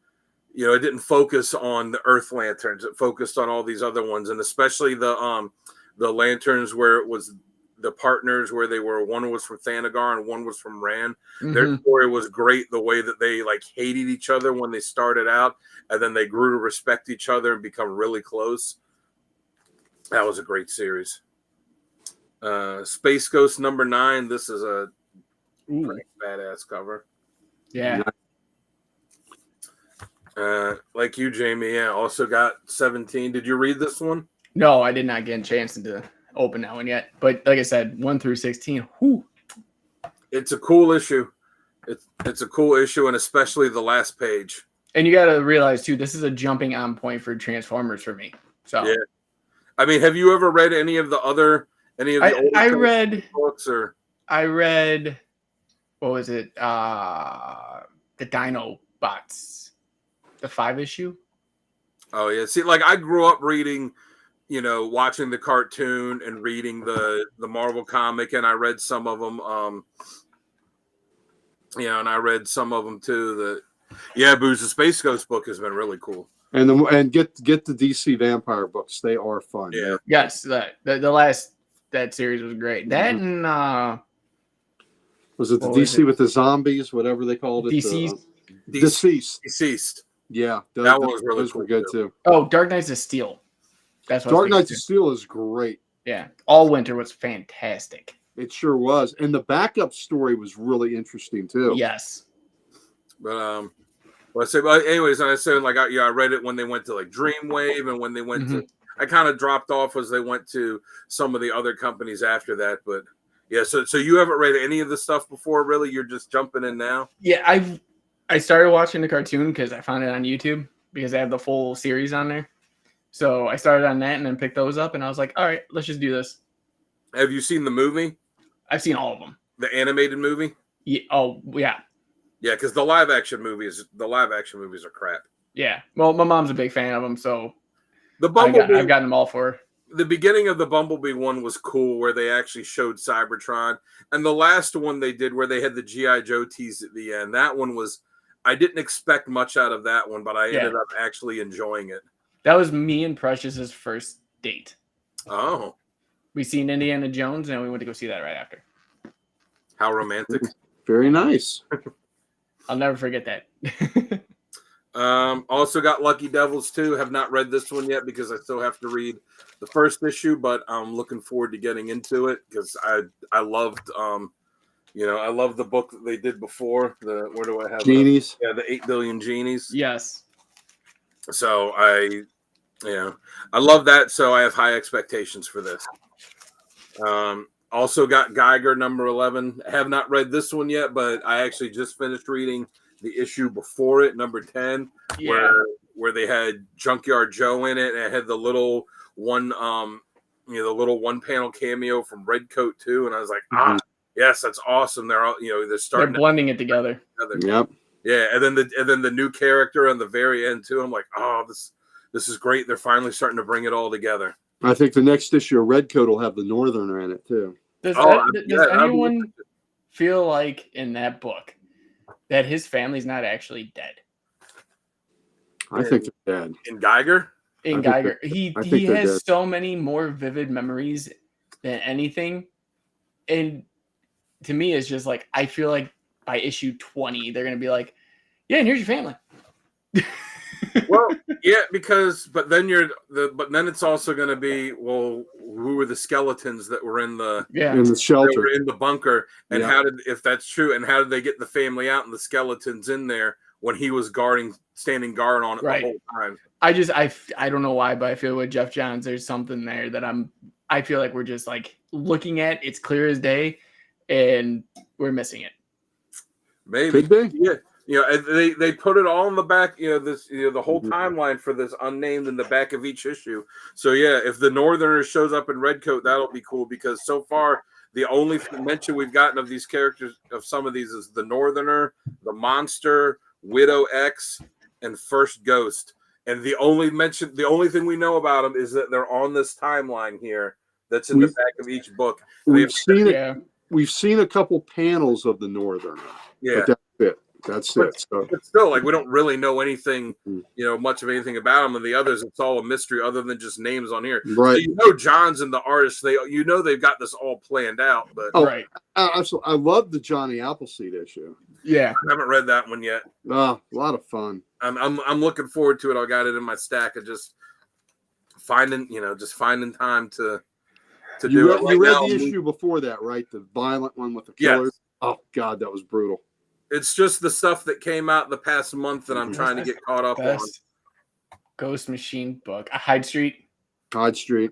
[SPEAKER 1] it didn't focus on the Earth Lanterns. It focused on all these other ones, and especially the lanterns where it was the partners, where they were, one was from Thanagar and one was from Ran. Mm-hmm. Their story was great, the way that they hated each other when they started out, and then they grew to respect each other and become really close. That was a great series. Space Ghost #9. This is a pretty badass cover.
[SPEAKER 3] Yeah.
[SPEAKER 1] Like you, Jamie, yeah, also got 17. Did you read this one?
[SPEAKER 3] No, I did not get a chance to open that one yet. But like I said, 1 through 16. Whew.
[SPEAKER 1] It's a cool issue. It's a cool issue, and especially the last page.
[SPEAKER 3] And you got to realize too, this is a jumping on point for Transformers for me. So
[SPEAKER 1] yeah, I mean, have you ever read any of the old books? Or
[SPEAKER 3] I read, what was it? The Dino Bots, the 5 issue.
[SPEAKER 1] Oh yeah, see, I grew up reading, watching the cartoon and reading the Marvel comic, and I read some of them. And I read some of them too. Booze, the Space Ghost book has been really cool.
[SPEAKER 2] And get the DC Vampire books. They are fun.
[SPEAKER 1] Yeah.
[SPEAKER 3] Yes, the last that series was great. That and
[SPEAKER 2] was it the DC with the zombies, whatever they called it?
[SPEAKER 1] Deceased.
[SPEAKER 2] Yeah,
[SPEAKER 1] that one was really
[SPEAKER 2] those
[SPEAKER 1] cool
[SPEAKER 2] were good too.
[SPEAKER 3] Oh, Dark Knights of Steel. That's what
[SPEAKER 2] Dark Knights of Steel is great.
[SPEAKER 3] Yeah, All Winter was fantastic.
[SPEAKER 2] It sure was, and the backup story was really interesting too.
[SPEAKER 3] Yes,
[SPEAKER 1] but anyways, I said I read it when they went to Dreamwave, and when they went to, I kind of dropped off as they went to some of the other companies after that. But Yeah, so you haven't read any of the stuff before, really? You're just jumping in now?
[SPEAKER 3] Yeah, I started watching the cartoon because I found it on YouTube because they have the full series on there. So I started on that and then picked those up, and I was like, all right, let's just do this.
[SPEAKER 1] Have you seen the movie?
[SPEAKER 3] I've seen all of them.
[SPEAKER 1] The animated movie?
[SPEAKER 3] Yeah, oh, yeah.
[SPEAKER 1] Yeah, because the live action movies are crap.
[SPEAKER 3] Yeah. Well, my mom's a big fan of them, so
[SPEAKER 1] The
[SPEAKER 3] I've
[SPEAKER 1] Bumblebee,
[SPEAKER 3] gotten them all for her.
[SPEAKER 1] the beginning of the Bumblebee one was cool, where they actually showed Cybertron, and the last one they did where they had the GI Joe tease at the end. That one was, I didn't expect much out of that one, but I ended up actually enjoying it.
[SPEAKER 3] That was me and Precious's first date.
[SPEAKER 1] Oh,
[SPEAKER 3] We seen Indiana Jones, and we went to go see that right after.
[SPEAKER 1] how romantic!
[SPEAKER 2] Very nice.
[SPEAKER 3] I'll never forget that.
[SPEAKER 1] Also got Lucky Devils too. Have not read this one yet because I still have to read the first issue, but I'm looking forward to getting into it because I loved I love the book that they did before. Where do I have
[SPEAKER 2] Genies?
[SPEAKER 1] The 8 Billion Genies.
[SPEAKER 3] Yes.
[SPEAKER 1] So I love that. So I have high expectations for this. Also got Geiger number 11. I have not read this one yet, but I actually just finished reading the issue before it, number 10, where they had Junkyard Joe in it, and it had the little one, the little one panel cameo from Redcoat too, and I was like, yes, that's awesome. They're all, they're
[SPEAKER 3] blending it together.
[SPEAKER 2] Yep.
[SPEAKER 1] Yeah, and then the new character on the very end too. I'm like, oh, this is great. They're finally starting to bring it all together.
[SPEAKER 2] I think the next issue of Redcoat will have the Northerner in it too.
[SPEAKER 3] Does anyone feel like in that book that his family's not actually dead?
[SPEAKER 2] I think they're dead.
[SPEAKER 1] In Geiger?
[SPEAKER 3] In Geiger. He has so many more vivid memories than anything. And to me, it's just like, I feel like by issue 20, they're going to be like, yeah, and here's your family.
[SPEAKER 1] Well, yeah, but then it's also going to be, well, who were the skeletons that were in the
[SPEAKER 2] shelter,
[SPEAKER 1] in the bunker, and if that's true, and how did they get the family out and the skeletons in there when he was standing guard on it the whole time?
[SPEAKER 3] I don't know why, but I feel with Jeff Johns, there's something there that I feel like we're just like looking at. It's clear as day, and we're missing it.
[SPEAKER 1] Maybe.
[SPEAKER 2] Could be.
[SPEAKER 1] Yeah. They put it all in the back, the whole timeline for this unnamed in the back of each issue. So yeah, if the Northerner shows up in Redcoat, that'll be cool because so far the only mention we've gotten of these characters, of some of these, is the Northerner, the Monster, Widow X, and First Ghost. And the only thing we know about them is that they're on this timeline here that's in the back of each book.
[SPEAKER 2] We've seen a couple panels of the Northerner.
[SPEAKER 1] Yeah.
[SPEAKER 2] But that's it. So.
[SPEAKER 1] But still, like, we don't really know anything, much of anything about them. And the others, it's all a mystery other than just names on here.
[SPEAKER 2] Right.
[SPEAKER 1] So John's and the artists, they've got this all planned out. But
[SPEAKER 2] I love the Johnny Appleseed issue.
[SPEAKER 3] Yeah.
[SPEAKER 1] I haven't read that one yet.
[SPEAKER 2] A lot of fun.
[SPEAKER 1] I'm looking forward to it. I got it in my stack of just finding time to do it.
[SPEAKER 2] You read the issue before that, right? The violent one with the killers. Yes. Oh God, that was brutal.
[SPEAKER 1] It's just the stuff that came out the past month that I'm trying to get caught up on.
[SPEAKER 3] Ghost Machine book. Hyde Street.
[SPEAKER 2] Hyde Street.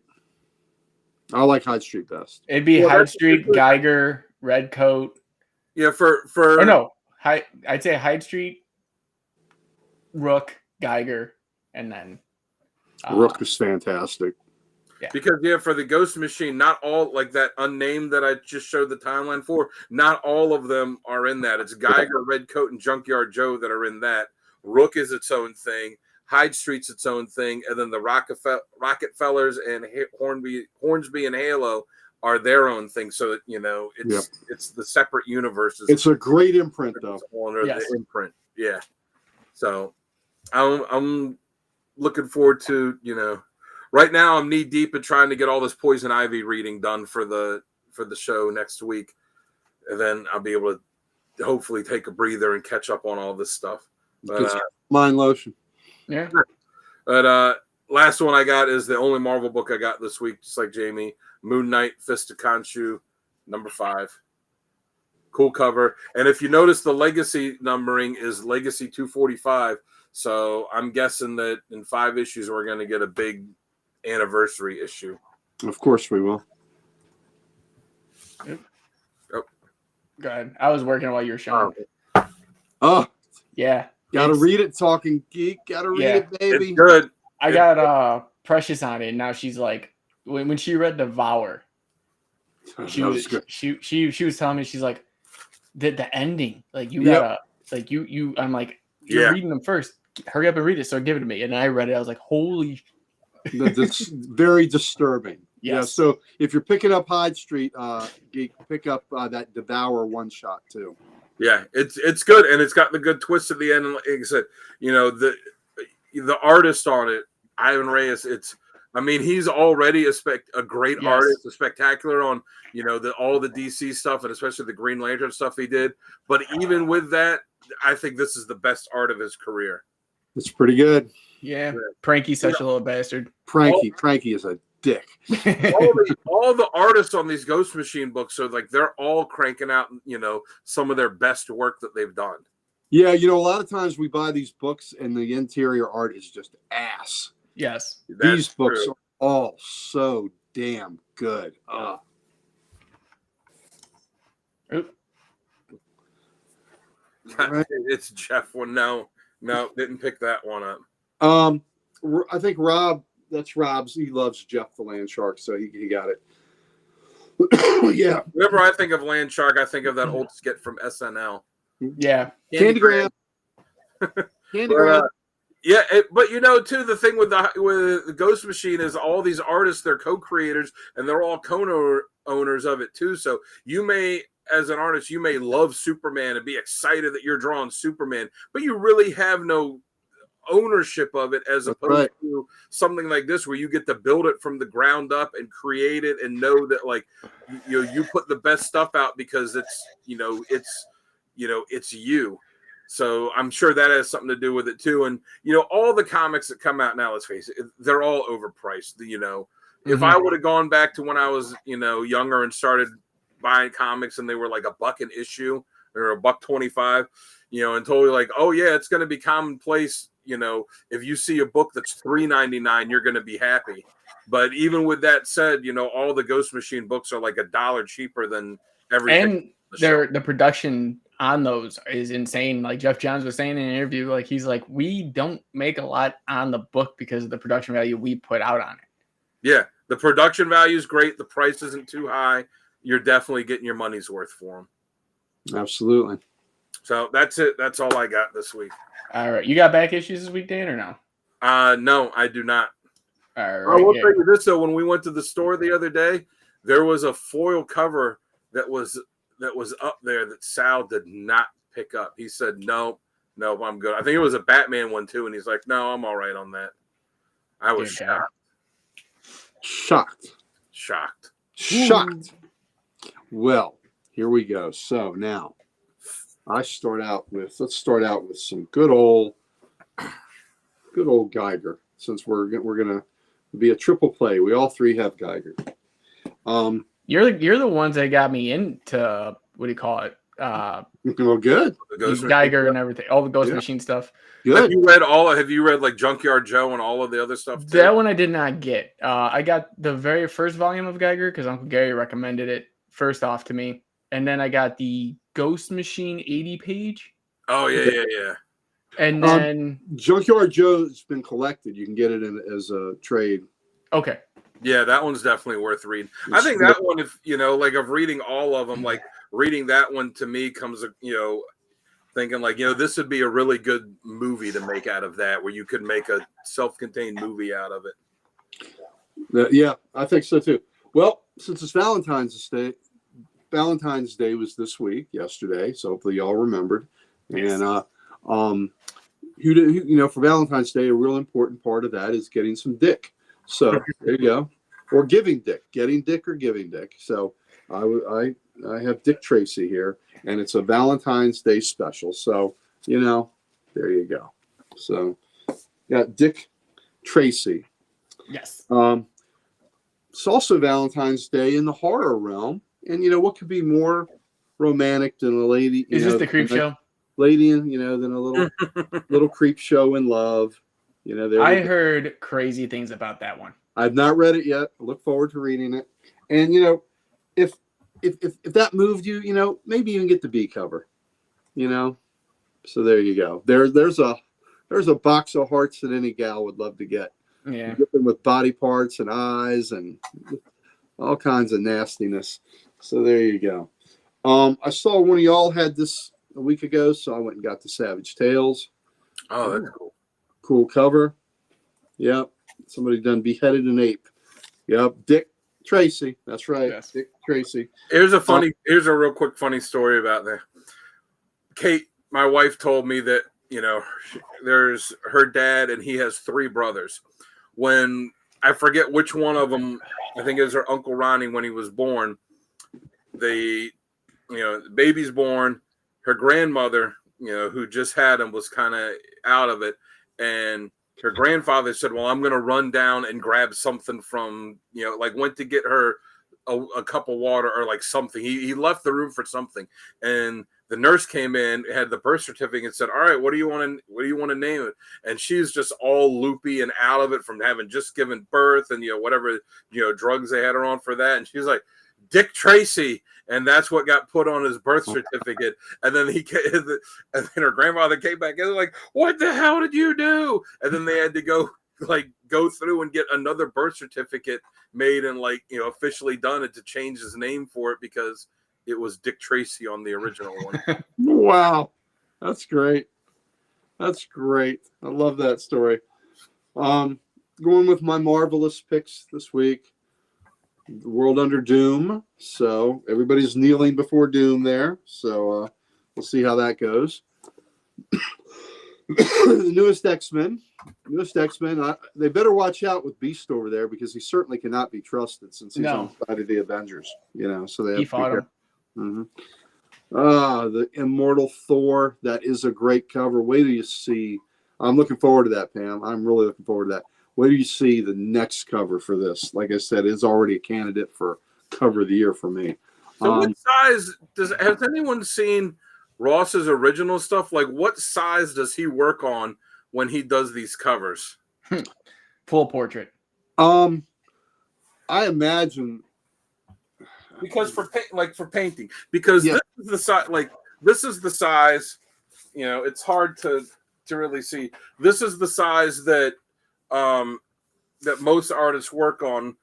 [SPEAKER 2] I like Hyde Street best.
[SPEAKER 3] It'd be Hyde Street, Geiger, Redcoat.
[SPEAKER 1] Yeah,
[SPEAKER 3] I'd say Hyde Street, Rook, Geiger, and then
[SPEAKER 2] Rook is fantastic.
[SPEAKER 3] Yeah.
[SPEAKER 1] Because for the Ghost Machine, not all, like that unnamed that I just showed the timeline for, not all of them are in that. It's Geiger, Redcoat, and Junkyard Joe that are in that. Rook is its own thing. Hyde Street's its own thing, and then the Rockefellers and Hornsby and Halo are their own thing. So it's the separate universes.
[SPEAKER 2] It's a great imprint, though.
[SPEAKER 1] The imprint, yeah. So I'm looking forward to Right now, I'm knee deep in trying to get all this Poison Ivy reading done for the show next week, and then I'll be able to hopefully take a breather and catch up on all this stuff.
[SPEAKER 2] Mind lotion.
[SPEAKER 3] Yeah.
[SPEAKER 1] But last one I got is the only Marvel book I got this week, just like Jamie. Moon Knight, Fist of Khonshu, number 5. Cool cover. And if you notice, the legacy numbering is Legacy 245. So I'm guessing that in 5 issues we're going to get a big anniversary issue.
[SPEAKER 2] Of course we will.
[SPEAKER 3] Go ahead. I was working while you were showing.
[SPEAKER 2] Oh,
[SPEAKER 3] Yeah.
[SPEAKER 2] gotta read it, Talking Geek. Gotta read it, baby.
[SPEAKER 1] It's good.
[SPEAKER 3] I got Precious on it. And now she's like, when she read Devour, she was telling me, she's like, the ending, like you gotta, like you. I'm like, you're reading them first. Hurry up and read it. So give it to me. And I read it. I was like, holy.
[SPEAKER 2] That's very disturbing.
[SPEAKER 3] Yes.
[SPEAKER 2] Yeah. So if you're picking up Hyde Street, Geek, pick up that Devour one shot too.
[SPEAKER 1] Yeah, it's good, and it's got the good twist at the end. And like I said, the artist on it, Ivan Reyes. He's already a great artist, a spectacular on all the DC stuff, and especially the Green Lantern stuff he did. But even with that, I think this is the best art of his career.
[SPEAKER 2] It's pretty good.
[SPEAKER 3] Yeah, Pranky's such a little bastard.
[SPEAKER 2] Pranky is a dick.
[SPEAKER 1] all the artists on these Ghost Machine books are like, they're all cranking out, some of their best work that they've done.
[SPEAKER 2] Yeah, a lot of times we buy these books and the interior art is just ass.
[SPEAKER 3] Yes.
[SPEAKER 2] These books are all so damn good.
[SPEAKER 1] Right. It's Jeff one. No, didn't pick that one up.
[SPEAKER 2] I think Rob, that's Rob's. He loves Jeff the Land Shark, so he got it. Yeah.
[SPEAKER 1] Whenever I think of Land Shark, I think of that old skit from SNL.
[SPEAKER 3] Yeah.
[SPEAKER 2] Candygram. Candygram.
[SPEAKER 1] Yeah, but too, the thing with the Ghost Machine is all these artists, they're co-creators, and they're all co-owners of it too. So you may, as an artist, you may love Superman and be excited that you're drawing Superman, but you really have no ownership of it, as opposed to something like this where you get to build it from the ground up and create it and know that you put the best stuff out because it's you. So I'm sure that has something to do with it too. And all the comics that come out now, let's face it, they're all overpriced. If I would have gone back to when I was younger and started buying comics and they were like $1 an issue or $1.25, and totally like, oh yeah, it's going to be commonplace. If you see a book that's $3.99, you're going to be happy. But even with that said, all the Ghost Machine books are like $1 cheaper than everything.
[SPEAKER 3] And the production on those is insane. Like Jeff Johns was saying in an interview, like he's like, we don't make a lot on the book because of the production value we put out on it.
[SPEAKER 1] Yeah, the production value is great. The price isn't too high. You're definitely getting your money's worth for them.
[SPEAKER 2] Absolutely.
[SPEAKER 1] So that's it. That's all I got this week.
[SPEAKER 3] All right. You got back issues this week, Dan, or no?
[SPEAKER 1] No, I do not.
[SPEAKER 3] All right.
[SPEAKER 1] I will tell you this, though. When we went to the store the other day, there was a foil cover that was up there that Sal did not pick up. He said, no, I'm good. I think it was a Batman one, too. And he's like, no, I'm all right on that. I was shocked.
[SPEAKER 2] Well, here we go. So now let's start out with some good old Geiger, since we're gonna be a triple play. We all three have Geiger.
[SPEAKER 3] You're the ones that got me into, what do you call it?
[SPEAKER 2] Well, good.
[SPEAKER 3] Geiger and everything, all the Ghost Machine stuff.
[SPEAKER 2] Good.
[SPEAKER 1] Have you read like Junkyard Joe and all of the other stuff too?
[SPEAKER 3] That one I did not get. I got the very first volume of Geiger because Uncle Gary recommended it first off to me, and then I got the Ghost Machine 80 page.
[SPEAKER 1] Oh yeah.
[SPEAKER 3] And then
[SPEAKER 2] Junkyard Joe's been collected. You can get it as a trade.
[SPEAKER 3] Okay.
[SPEAKER 1] Yeah, that one's definitely worth reading. I think that one, if of reading all of them, like reading that one to me comes, thinking like, this would be a really good movie to make out of that, where you could make a self-contained movie out of it.
[SPEAKER 2] Yeah, I think so too. Well, since it's Valentine's Day was this week, yesterday, so hopefully y'all remembered.
[SPEAKER 3] Yes.
[SPEAKER 2] And for Valentine's Day, a real important part of that is getting some dick. So there you go, or giving dick, getting dick or giving dick. So I have Dick Tracy here, and it's a Valentine's Day special. So there you go. So got Dick Tracy.
[SPEAKER 3] Yes.
[SPEAKER 2] It's also Valentine's Day in the horror realm, and what could be more romantic than a lady?
[SPEAKER 3] Is this the creep show?
[SPEAKER 2] Lady, than a little creep show in love.
[SPEAKER 3] I heard crazy things about that one.
[SPEAKER 2] I've not read it yet. I look forward to reading it. And if if that moved you, you know, maybe even get the B cover, you know. So there you go. There's a box of hearts that any gal would love to get.
[SPEAKER 3] Yeah.
[SPEAKER 2] You get them with body parts and eyes and all kinds of nastiness. So there you go. I saw one of y'all had this a week ago, so I went and got the Savage Tales.
[SPEAKER 1] Oh, that's cool.
[SPEAKER 2] Cool cover. Yep. Somebody done beheaded an ape. Yep. Dick Tracy. That's right.
[SPEAKER 3] Yes.
[SPEAKER 2] Dick Tracy.
[SPEAKER 1] Here's a real quick funny story about that. Kate, my wife, told me that, you know, there's her dad and he has 3 brothers. When I forget which one of them, I think it was her Uncle Ronnie when he was born. The baby's born. Her grandmother, you know, who just had him, was kind of out of it, and her grandfather said, "Well, I'm going to run down and grab something from, you know, like went to get her a cup of water or like something." He left the room for something, and the nurse came in, had the birth certificate, and said, "All right, what do you want to name it?" And she's just all loopy and out of it from having just given birth and, you know, whatever, you know, drugs they had her on for that, and she's like, "Dick Tracy." And that's what got put on his birth certificate. And then and then her grandfather came back and was like, "What the hell did you do?" And then they had to go through and get another birth certificate made and, like, you know, officially done it to change his name for it because it was Dick Tracy on the original one.
[SPEAKER 2] Wow. That's great. That's great. I love that story. Going with my marvelous picks this week. The World Under Doom. So everybody's kneeling before Doom there. So we'll see how that goes. The newest X-Men. They better watch out with Beast over there because he certainly cannot be trusted since he's on the side of the Avengers. You know, so they
[SPEAKER 3] fought him.
[SPEAKER 2] Mm-hmm. The Immortal Thor. That is a great cover. Wait till you see. I'm looking forward to that, Pam. I'm really looking forward to that. Wait till you see the next cover for this. Like I said, it's already a candidate for cover of the year for me.
[SPEAKER 1] So what size has anyone seen Ross's original stuff? Like, what size does he work on when he does these covers?
[SPEAKER 3] Full portrait.
[SPEAKER 2] I imagine
[SPEAKER 1] because for painting, because this is the size. Like, this is the size. You know, it's hard to really see. This is the size that most artists work on.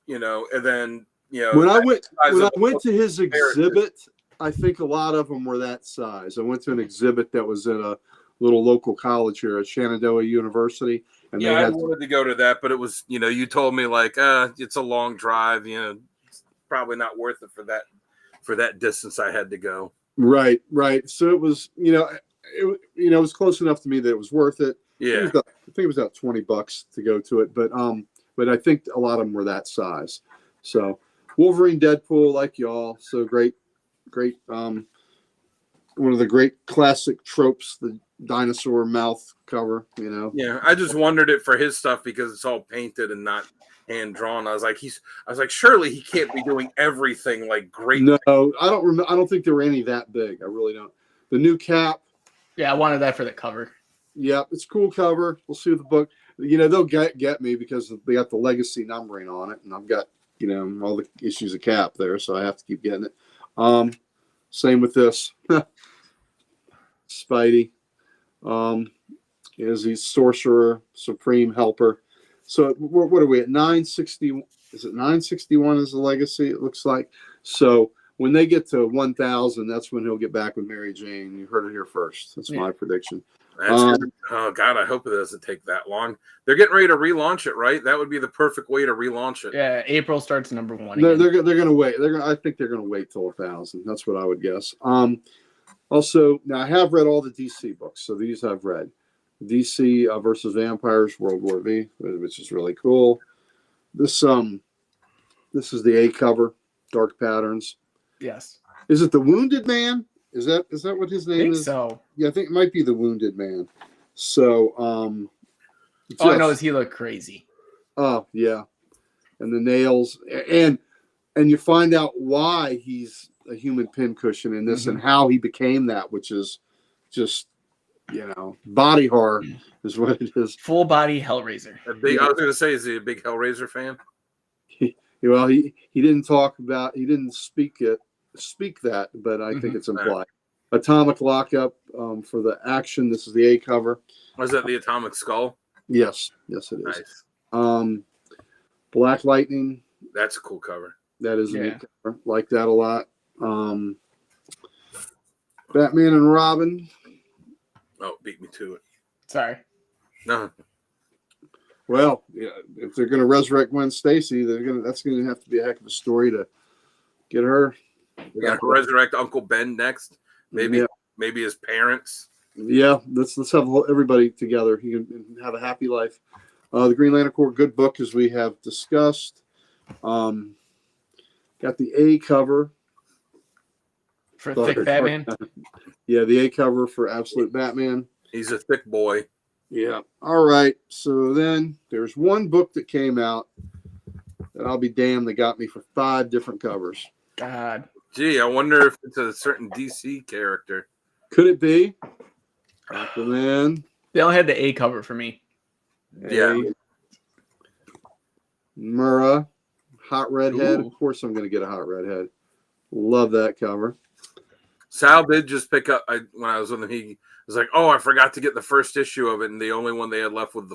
[SPEAKER 1] You know, and then, you know,
[SPEAKER 2] when I went to his exhibit, I think a lot of them were that size. I went to an exhibit that was in a little local college here at Shenandoah University, and
[SPEAKER 1] yeah, I wanted to go to that, but it was, you know, you told me like, it's a long drive. You know, it's probably not worth it for that distance I had to go.
[SPEAKER 2] Right. So it was, it was close enough to me that it was worth it.
[SPEAKER 1] Yeah,
[SPEAKER 2] I think it was about $20 to go to it, but I think a lot of them were that size. So Wolverine, Deadpool, like y'all, so great, one of the great classic tropes, the dinosaur mouth cover, you know.
[SPEAKER 1] Yeah, I just wondered it for his stuff because it's all painted and not hand drawn. I was like, surely he can't be doing everything like great.
[SPEAKER 2] No, I don't remember. I don't think there were any that big. I really don't. The new Cap.
[SPEAKER 3] Yeah, I wanted that for the cover.
[SPEAKER 2] Yeah, it's a cool cover. We'll see with the book. You know, they'll get me because they got the legacy numbering on it, and I've got, you know, all the issues of Cap there, so I have to keep getting it. Same with this. Spidey. Is he Sorcerer, Supreme Helper. So what are we at? 960? Is it 961 is the legacy? It looks like. So when they get to 1,000, that's when he'll get back with Mary Jane. You heard it here first. That's my prediction.
[SPEAKER 1] Oh God, I hope it doesn't take that long. They're getting ready to relaunch it, right? That would be the perfect way to relaunch it.
[SPEAKER 3] Yeah, April starts number 1.
[SPEAKER 2] They're going to wait. I think they're going to wait till 1,000. That's what I would guess. Also, now I have read all the DC books, so these I've read. DC versus Vampires, World War V, which is really cool. This is the A cover, Dark Patterns.
[SPEAKER 3] Yes.
[SPEAKER 2] Is it the Wounded Man? Is that what his name is?
[SPEAKER 3] So.
[SPEAKER 2] Yeah, I think it might be the Wounded Man. So,
[SPEAKER 3] all I know is he looked crazy.
[SPEAKER 2] Oh yeah, and the nails, and you find out why he's a human pincushion in this and how he became that, which is just, you know, body horror is what it is.
[SPEAKER 3] Full body Hellraiser.
[SPEAKER 1] I was going to say, is he a big Hellraiser fan?
[SPEAKER 2] Well, he didn't he didn't speak that, but I think it's implied. Atomic Lockup for the action. This is the A cover.
[SPEAKER 1] Was that the Atomic Skull?
[SPEAKER 2] Yes, it is.
[SPEAKER 1] Nice.
[SPEAKER 2] Black Lightning.
[SPEAKER 1] That's a cool cover.
[SPEAKER 2] That is a neat cover. Like that a lot. Batman and Robin.
[SPEAKER 1] Oh, beat me to it.
[SPEAKER 3] Sorry.
[SPEAKER 1] No.
[SPEAKER 2] Well, yeah, if they're going to resurrect Gwen Stacy, that's going to have to be a heck of a story to get her.
[SPEAKER 1] We got to resurrect Uncle Ben next. Maybe his parents.
[SPEAKER 2] Yeah, let's have everybody together. He can have a happy life. The Green Lantern Corps, good book, as we have discussed. Got the A cover
[SPEAKER 3] for Thick Batman.
[SPEAKER 2] Yeah, the A cover for Absolute Batman.
[SPEAKER 1] He's a thick boy.
[SPEAKER 2] Yeah. All right. So then there's one book that came out that I'll be damned that got me for 5 different covers.
[SPEAKER 3] God.
[SPEAKER 1] Gee, I wonder if it's a certain DC character.
[SPEAKER 2] Could it be? Aquaman.
[SPEAKER 3] They only had the A cover for me.
[SPEAKER 1] Yeah.
[SPEAKER 2] Murrah. Hot Redhead.
[SPEAKER 3] Ooh.
[SPEAKER 2] Of course I'm going to get a Hot Redhead. Love that cover.
[SPEAKER 1] Sal did just pick up when I was with him. He was like, "Oh, I forgot to get the first issue of it," and the only one they had left was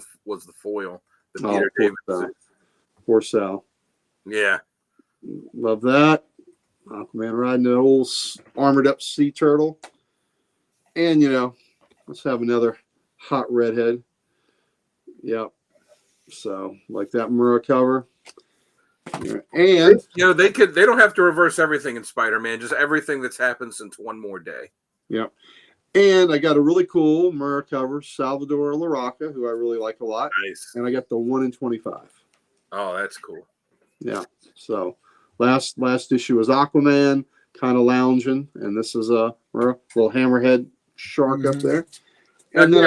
[SPEAKER 1] the foil. The Peter David.
[SPEAKER 2] Poor Sal.
[SPEAKER 1] Yeah,
[SPEAKER 2] love that. Aquaman riding an old armored up sea turtle, and let's have another Hot Redhead. Yep. So like that Murrah cover. Yeah. And
[SPEAKER 1] they don't have to reverse everything in Spider-Man, just everything that's happened since One More Day.
[SPEAKER 2] Yeah. And I got a really cool Murrah cover, Salvador Larroca, who I really like a lot.
[SPEAKER 1] Nice.
[SPEAKER 2] And I got the 1 in 25.
[SPEAKER 1] Oh, that's cool.
[SPEAKER 2] Yeah. So last issue was Aquaman, kind of lounging, and this is a little hammerhead shark up there. And then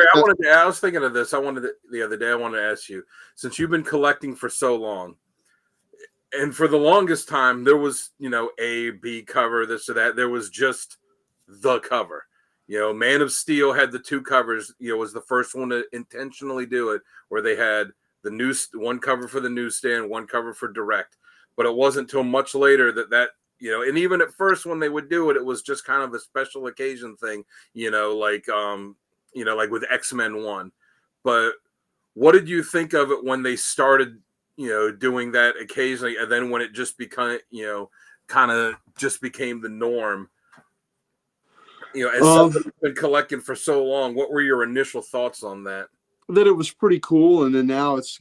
[SPEAKER 1] I was thinking of this. The other day I wanted to ask you, since you've been collecting for so long. And for the longest time, there was, A, B cover, this or that. There was just the cover. Man of Steel had the 2 covers, was the first one to intentionally do it, where they had one cover for the newsstand, one cover for direct. But it wasn't until much later that and even at first when they would do it, it was just kind of a special occasion thing, like with X-Men 1. But what did you think of it when they started doing that occasionally, and then when it just became, kind of just became the norm? As someone who's been collecting for so long, what were your initial thoughts on that?
[SPEAKER 2] That it was pretty cool, and then now it's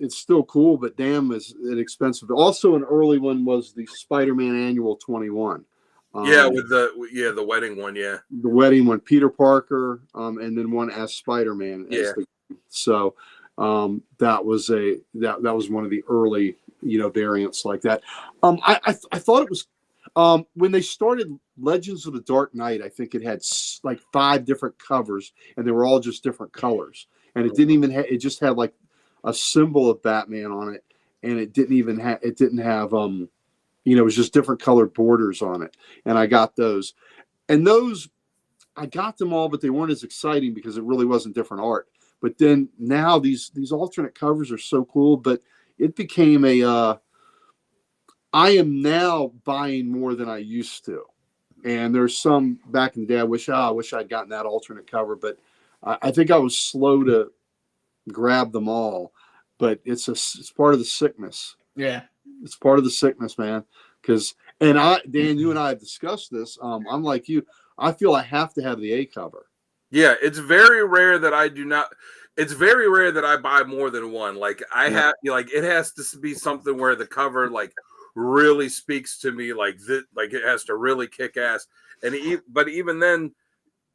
[SPEAKER 2] still cool, but damn, is it expensive. Also, an early one was the Spider-Man Annual 21.
[SPEAKER 1] With the wedding one,
[SPEAKER 2] the wedding one, Peter Parker, and then one as Spider-Man. So. That was one of the early variants like that. I thought it was when they started Legends of the Dark Knight. I think it had like 5 different covers, and they were all just different colors. And it didn't even it just had like a symbol of Batman on it, and it didn't have it was just different colored borders on it. And I got those, and I got them all, but they weren't as exciting because it really wasn't different art. But then now these alternate covers are so cool, but it became I am now buying more than I used to. And there's some back in the day, I wish I'd gotten that alternate cover, but I think I was slow to grab them all. But it's part of the sickness.
[SPEAKER 3] Yeah.
[SPEAKER 2] It's part of the sickness, man. Dan, you and I have discussed this. I'm like you. I feel I have to have the A cover.
[SPEAKER 1] Yeah, it's very rare that I do not. It's very rare that I buy more than one. Like have, it has to be something where the cover really speaks to me. Like it has to really kick ass. But even then,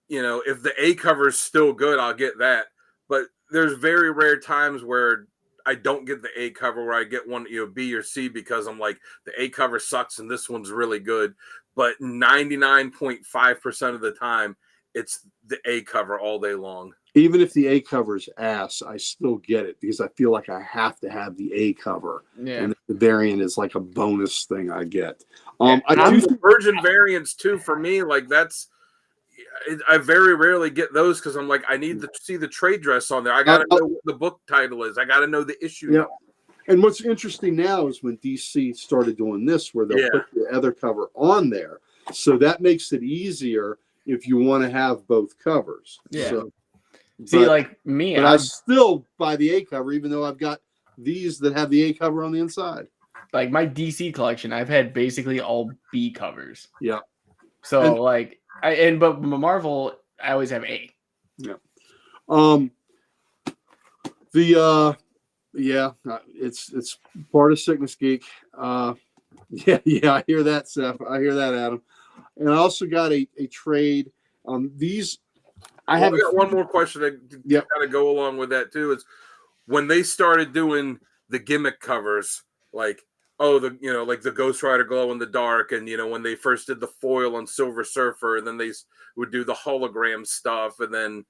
[SPEAKER 1] if the A cover is still good, I'll get that. But there's very rare times where I don't get the A cover, where I get one, B or C, because I'm like, the A cover sucks and this one's really good. But 99.5% of the time, it's the A cover all day long.
[SPEAKER 2] Even if the A cover's ass, I still get it because I feel like I have to have the A cover.
[SPEAKER 3] Yeah.
[SPEAKER 2] And the variant is like a bonus thing I get.
[SPEAKER 1] I do the Virgin variants too. For me, I very rarely get those because I'm like, I need to see the trade dress on there. I got to know what the book title is. I got to know the issue.
[SPEAKER 2] Yeah. And what's interesting now is when DC started doing this, where they'll put the other cover on there. So that makes it easier if you want to have both covers.
[SPEAKER 3] Yeah.
[SPEAKER 2] So,
[SPEAKER 3] See, like me,
[SPEAKER 2] but I still buy the A cover, even though I've got these that have the A cover on the inside.
[SPEAKER 3] Like my DC collection, I've had basically all B covers.
[SPEAKER 2] Yeah.
[SPEAKER 3] So but Marvel, I always have A.
[SPEAKER 2] Yeah. It's part of Sickness Geek. I hear that, Seth. I hear that, Adam. And I also got a trade. These I have
[SPEAKER 1] got one more question that kind of go along with that too. Is when they started doing the gimmick covers, like like the Ghost Rider glow in the dark, and when they first did the foil on Silver Surfer, and then they would do the hologram stuff, and then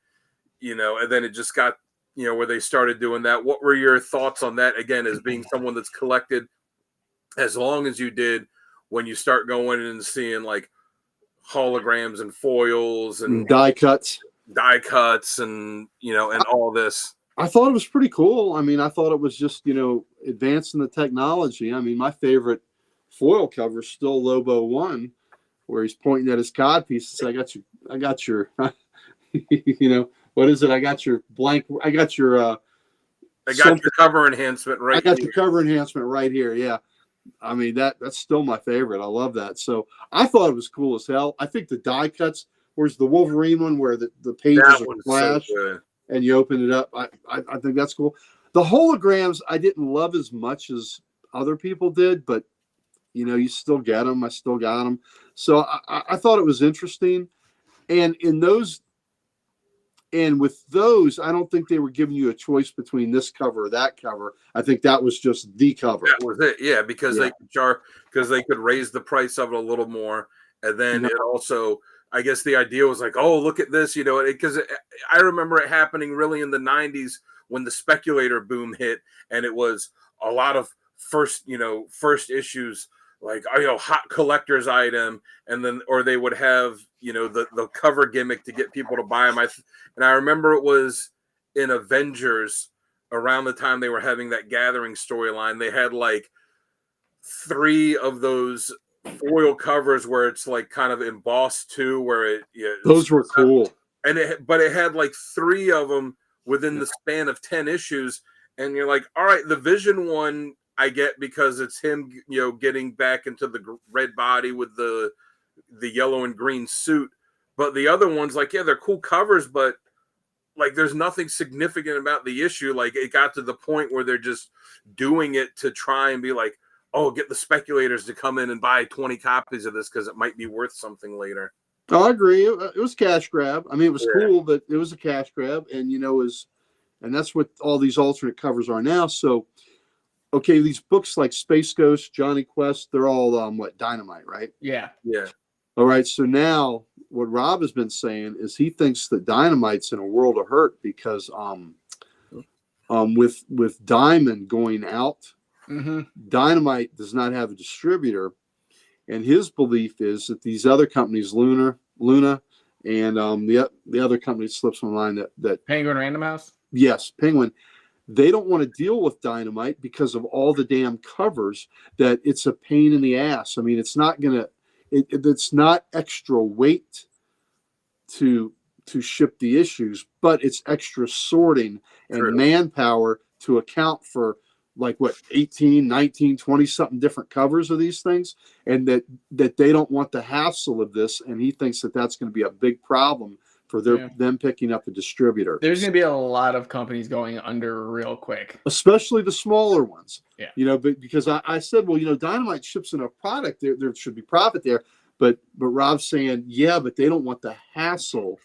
[SPEAKER 1] it just got where they started doing that. What were your thoughts on that? Again, as being someone that's collected as long as you did, when you start going and seeing like holograms and foils and
[SPEAKER 2] die cuts
[SPEAKER 1] and and all this.
[SPEAKER 2] I thought it was pretty cool. I mean, I thought it was just advancing the technology. I mean, my favorite foil cover is still Lobo 1, where he's pointing at his cod piece and says, I got your what is it? I got your
[SPEAKER 1] cover enhancement right here.
[SPEAKER 2] Your cover enhancement right here. Yeah. I mean, that's still my favorite. I love that. So I thought it was cool as hell. I think the die cuts, where's the Wolverine one where the pages are flash and you open it up. I think that's cool. The holograms I didn't love as much as other people did, but you still get them. I still got them. So I thought it was interesting. And with those, I don't think they were giving you a choice between this cover or that cover. I think that was just the cover.
[SPEAKER 1] That was it. Yeah, because they could raise the price of it a little more. And then it also, I guess the idea was like, oh, look at this, because I remember it happening really in the 90s when the speculator boom hit, and it was a lot of first issues, like hot collector's item, and then or they would have the cover gimmick to get people to buy them. And I remember it was in Avengers around the time they were having that Gathering storyline. They had like 3 of those foil covers where it's like kind of embossed too, where
[SPEAKER 2] those were cool.
[SPEAKER 1] And it had like 3 of them within the span of 10 issues, and you're like, all right, the Vision one I get because it's him, getting back into the red body with the yellow and green suit. But the other ones, like, they're cool covers, but like, there's nothing significant about the issue. Like, it got to the point where they're just doing it to try and be like, oh, get the speculators to come in and buy 20 copies of this because it might be worth something later.
[SPEAKER 2] Oh, I agree. It was cash grab. I mean, it was cool, but it was a cash grab, and and that's what all these alternate covers are now. So, okay, these books like Space Ghost, Johnny Quest, they're all Dynamite, right?
[SPEAKER 3] Yeah.
[SPEAKER 1] Yeah.
[SPEAKER 2] All right. So now what Rob has been saying is he thinks that Dynamite's in a world of hurt because with Diamond going out, Dynamite does not have a distributor, and his belief is that these other companies, Luna, and the other company slips my mind that
[SPEAKER 3] Penguin Random House.
[SPEAKER 2] Yes, Penguin. They don't want to deal with Dynamite because of all the damn covers, that it's a pain in the ass. I mean, it's not extra weight to ship the issues, but it's extra sorting and manpower to account for 18, 19, 20 something different covers of these things, and that they don't want the hassle of this. And he thinks that that's going to be a big problem for them picking up a distributor.
[SPEAKER 3] There's going to be a lot of companies going under real quick,
[SPEAKER 2] especially the smaller ones.
[SPEAKER 3] Yeah.
[SPEAKER 2] But because I said, well, Dynamite ships enough product, there should be profit there. But Rob's saying, yeah, but they don't want the hassle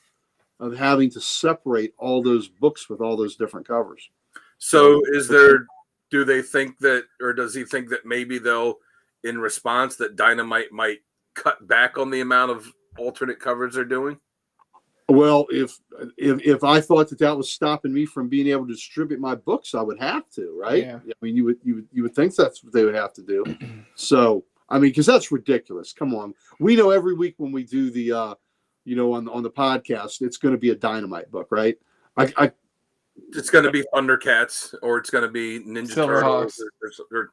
[SPEAKER 2] of having to separate all those books with all those different covers.
[SPEAKER 1] So do they think that, or does he think that maybe they'll, in response, that Dynamite might cut back on the amount of alternate covers they're doing?
[SPEAKER 2] Well, if I thought that was stopping me from being able to distribute my books, I would have to, right? Yeah. I mean, you would think that's what they would have to do. So, I mean, because that's ridiculous. Come on, we know every week when we do the, on the podcast, it's going to be a Dynamite book, right?
[SPEAKER 1] it's going to be Thundercats or it's going to be Ninja Turtles.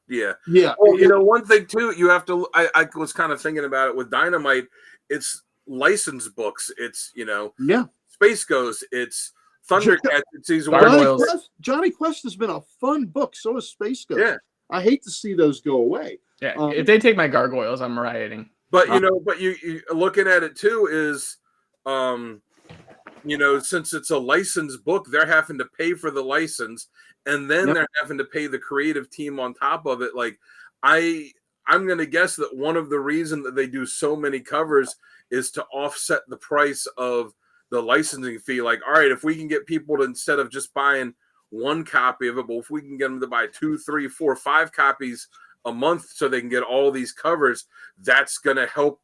[SPEAKER 1] Yeah.
[SPEAKER 2] Yeah.
[SPEAKER 1] Well, one thing too, you have to. I was kind of thinking about it with Dynamite. It's licensed books. It's Space Ghost. It's Thundercats. It's these
[SPEAKER 2] Johnny Quest has been a fun book. So is Space Ghost.
[SPEAKER 1] Yeah.
[SPEAKER 2] I hate to see those go away.
[SPEAKER 3] Yeah. If they take my gargoyles, I'm rioting.
[SPEAKER 1] But you looking at it too is, since it's a licensed book, they're having to pay for the license, and then they're having to pay the creative team on top of it. Like, I'm going to guess that one of the reasons that they do so many covers is to offset the price of the licensing fee. Like, all right, if we can get people to, instead of just buying one copy of it, but if we can get them to buy 2, 3, 4, 5 copies a month so they can get all these covers, that's going to help,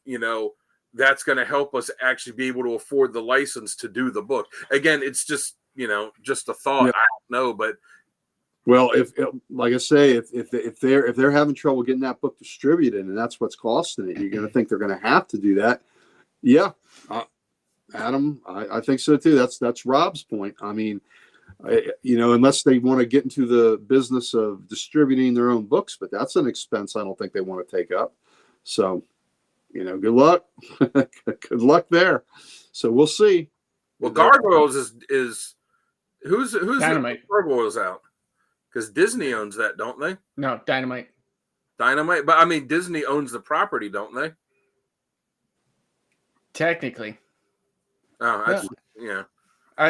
[SPEAKER 1] that's going to help us actually be able to afford the license to do the book. Again, it's just, just a thought. I don't know, but
[SPEAKER 2] well, if like I say, if they're having trouble getting that book distributed and that's what's costing it, you're going to think they're going to have to do that. Yeah. Adam, I think so too. That's Rob's point. I mean, unless they want to get into the business of distributing their own books, but that's an expense I don't think they want to take up. So, good luck. Good luck there. So we'll see.
[SPEAKER 1] Well, Gargoyles is who's
[SPEAKER 3] Dynamite.
[SPEAKER 1] Gargoyles out? Because Disney owns that, don't they?
[SPEAKER 3] No, Dynamite.
[SPEAKER 1] Dynamite, but I mean Disney owns the property, don't they?
[SPEAKER 3] Technically.
[SPEAKER 1] Oh, that's yeah.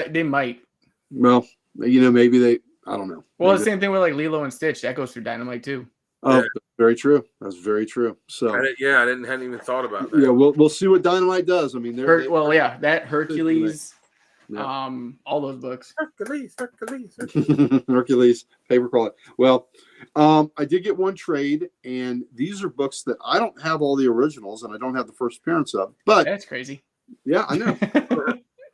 [SPEAKER 3] They might.
[SPEAKER 2] Well, maybe they. I don't know.
[SPEAKER 3] Well,
[SPEAKER 2] maybe.
[SPEAKER 3] the same thing with like Lilo and Stitch. That goes through Dynamite too.
[SPEAKER 2] Oh, yeah. Very true. That's very true. So
[SPEAKER 1] I hadn't even thought about that.
[SPEAKER 2] Yeah, we'll see what Dynamite does. I mean,
[SPEAKER 3] that Hercules, all those books.
[SPEAKER 1] Hercules,
[SPEAKER 2] Hercules, paper quality. Well, I did get one trade, and these are books that I don't have all the originals, and I don't have the first appearance of. But
[SPEAKER 3] that's crazy.
[SPEAKER 2] Yeah, I know.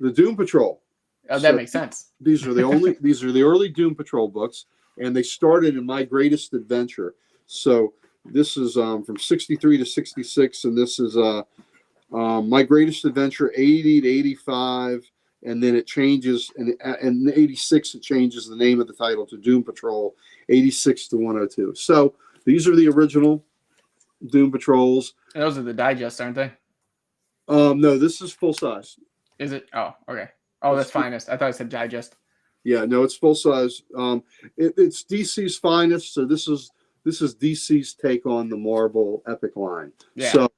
[SPEAKER 2] The Doom Patrol.
[SPEAKER 3] Oh, that makes sense.
[SPEAKER 2] These are the early Doom Patrol books, and they started in My Greatest Adventure. So this is from 63 to 66, and this is My Greatest Adventure 80 to 85, and then it changes, and in 86 it changes the name of the title to Doom Patrol 86 to 102. So these are the original Doom Patrols.
[SPEAKER 3] And those are the digests, aren't they?
[SPEAKER 2] No, this is full size.
[SPEAKER 3] Is it? Oh, okay. Oh, that's finest. I thought it said digest.
[SPEAKER 2] Yeah, no, it's full size. It's DC's finest. So this is DC's take on the Marvel Epic line.
[SPEAKER 3] Yeah.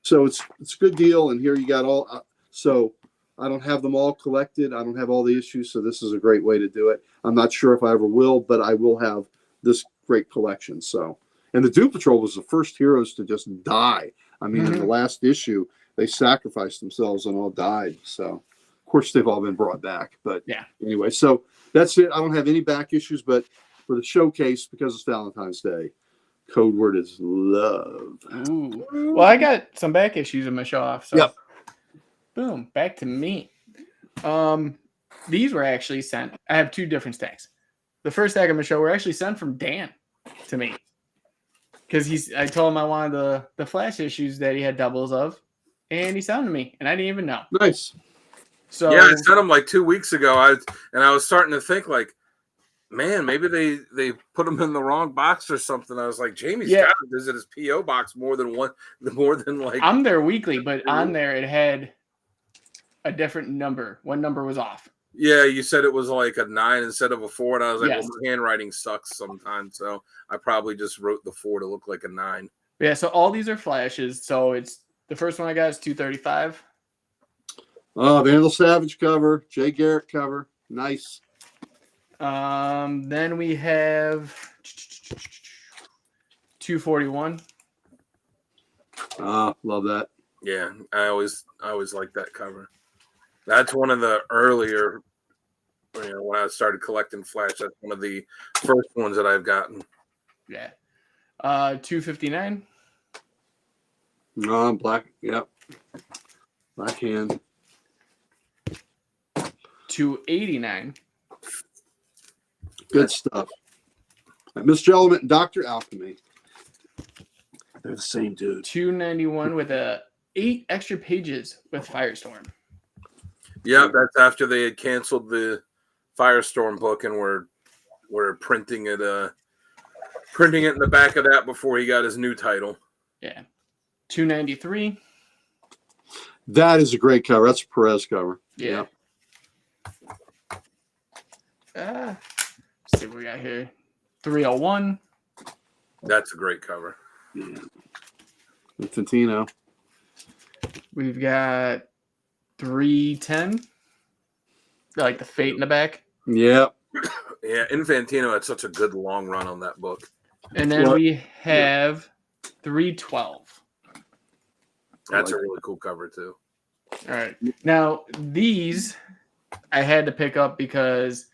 [SPEAKER 2] So it's a good deal. And here you got all. So I don't have them all collected. I don't have all the issues. So this is a great way to do it. I'm not sure if I ever will, but I will have this great collection. So, and the Doom Patrol was the first heroes to just die. I mean, in the last issue, they sacrificed themselves and all died. So, of course, they've all been brought back. But anyway, so that's it. I don't have any back issues, but for the showcase, because it's Valentine's Day, code word is love.
[SPEAKER 3] Ooh. Well, I got some back issues in my show off. So, boom, back to me. These were actually sent. I have 2 different stacks. The first stack of my show were actually sent from Dan to me. Because I told him I wanted the Flash issues that he had doubles of. And he sent them to me, and I didn't even know.
[SPEAKER 2] Nice.
[SPEAKER 1] So I sent them like 2 weeks ago. I was starting to think like, man, maybe they put them in the wrong box or something. I was like, Jamie's got to visit his PO box more than like.
[SPEAKER 3] I'm there weekly, but on there it had a different number. One number was off.
[SPEAKER 1] Yeah, you said it was like a 9 instead of a 4, and I was like, well, my handwriting sucks sometimes, so I probably just wrote the 4 to look like a 9.
[SPEAKER 3] Yeah, so all these are Flashes. So it's the first one I got is 235.
[SPEAKER 2] Vandal Savage cover, Jay Garrett cover, nice.
[SPEAKER 3] Then we have 241.
[SPEAKER 2] Love that.
[SPEAKER 1] Yeah, I always like that cover. That's one of the earlier, when I started collecting Flash. That's one of the first ones that I've gotten.
[SPEAKER 3] Yeah. 259.
[SPEAKER 2] Black. Yep. Black hand.
[SPEAKER 3] 289.
[SPEAKER 2] Good stuff. Mr. Element and Dr. Alchemy. They're the same dude.
[SPEAKER 3] 291 with 8 extra pages with Firestorm.
[SPEAKER 1] Yeah, that's after they had canceled the Firestorm book, and we're printing it in the back of that before he got his new title.
[SPEAKER 3] Yeah. $293.
[SPEAKER 2] That is a great cover. That's a Perez cover.
[SPEAKER 3] Yeah. Let's see what we got here. 301.
[SPEAKER 1] That's a great cover.
[SPEAKER 2] Infantino.
[SPEAKER 3] We've got 310. Like the fate in the back.
[SPEAKER 2] Yeah.
[SPEAKER 1] Yeah, Infantino had such a good long run on that book.
[SPEAKER 3] And then we have 312.
[SPEAKER 1] That's a really cool cover too.
[SPEAKER 3] All right. Now, these I had to pick up because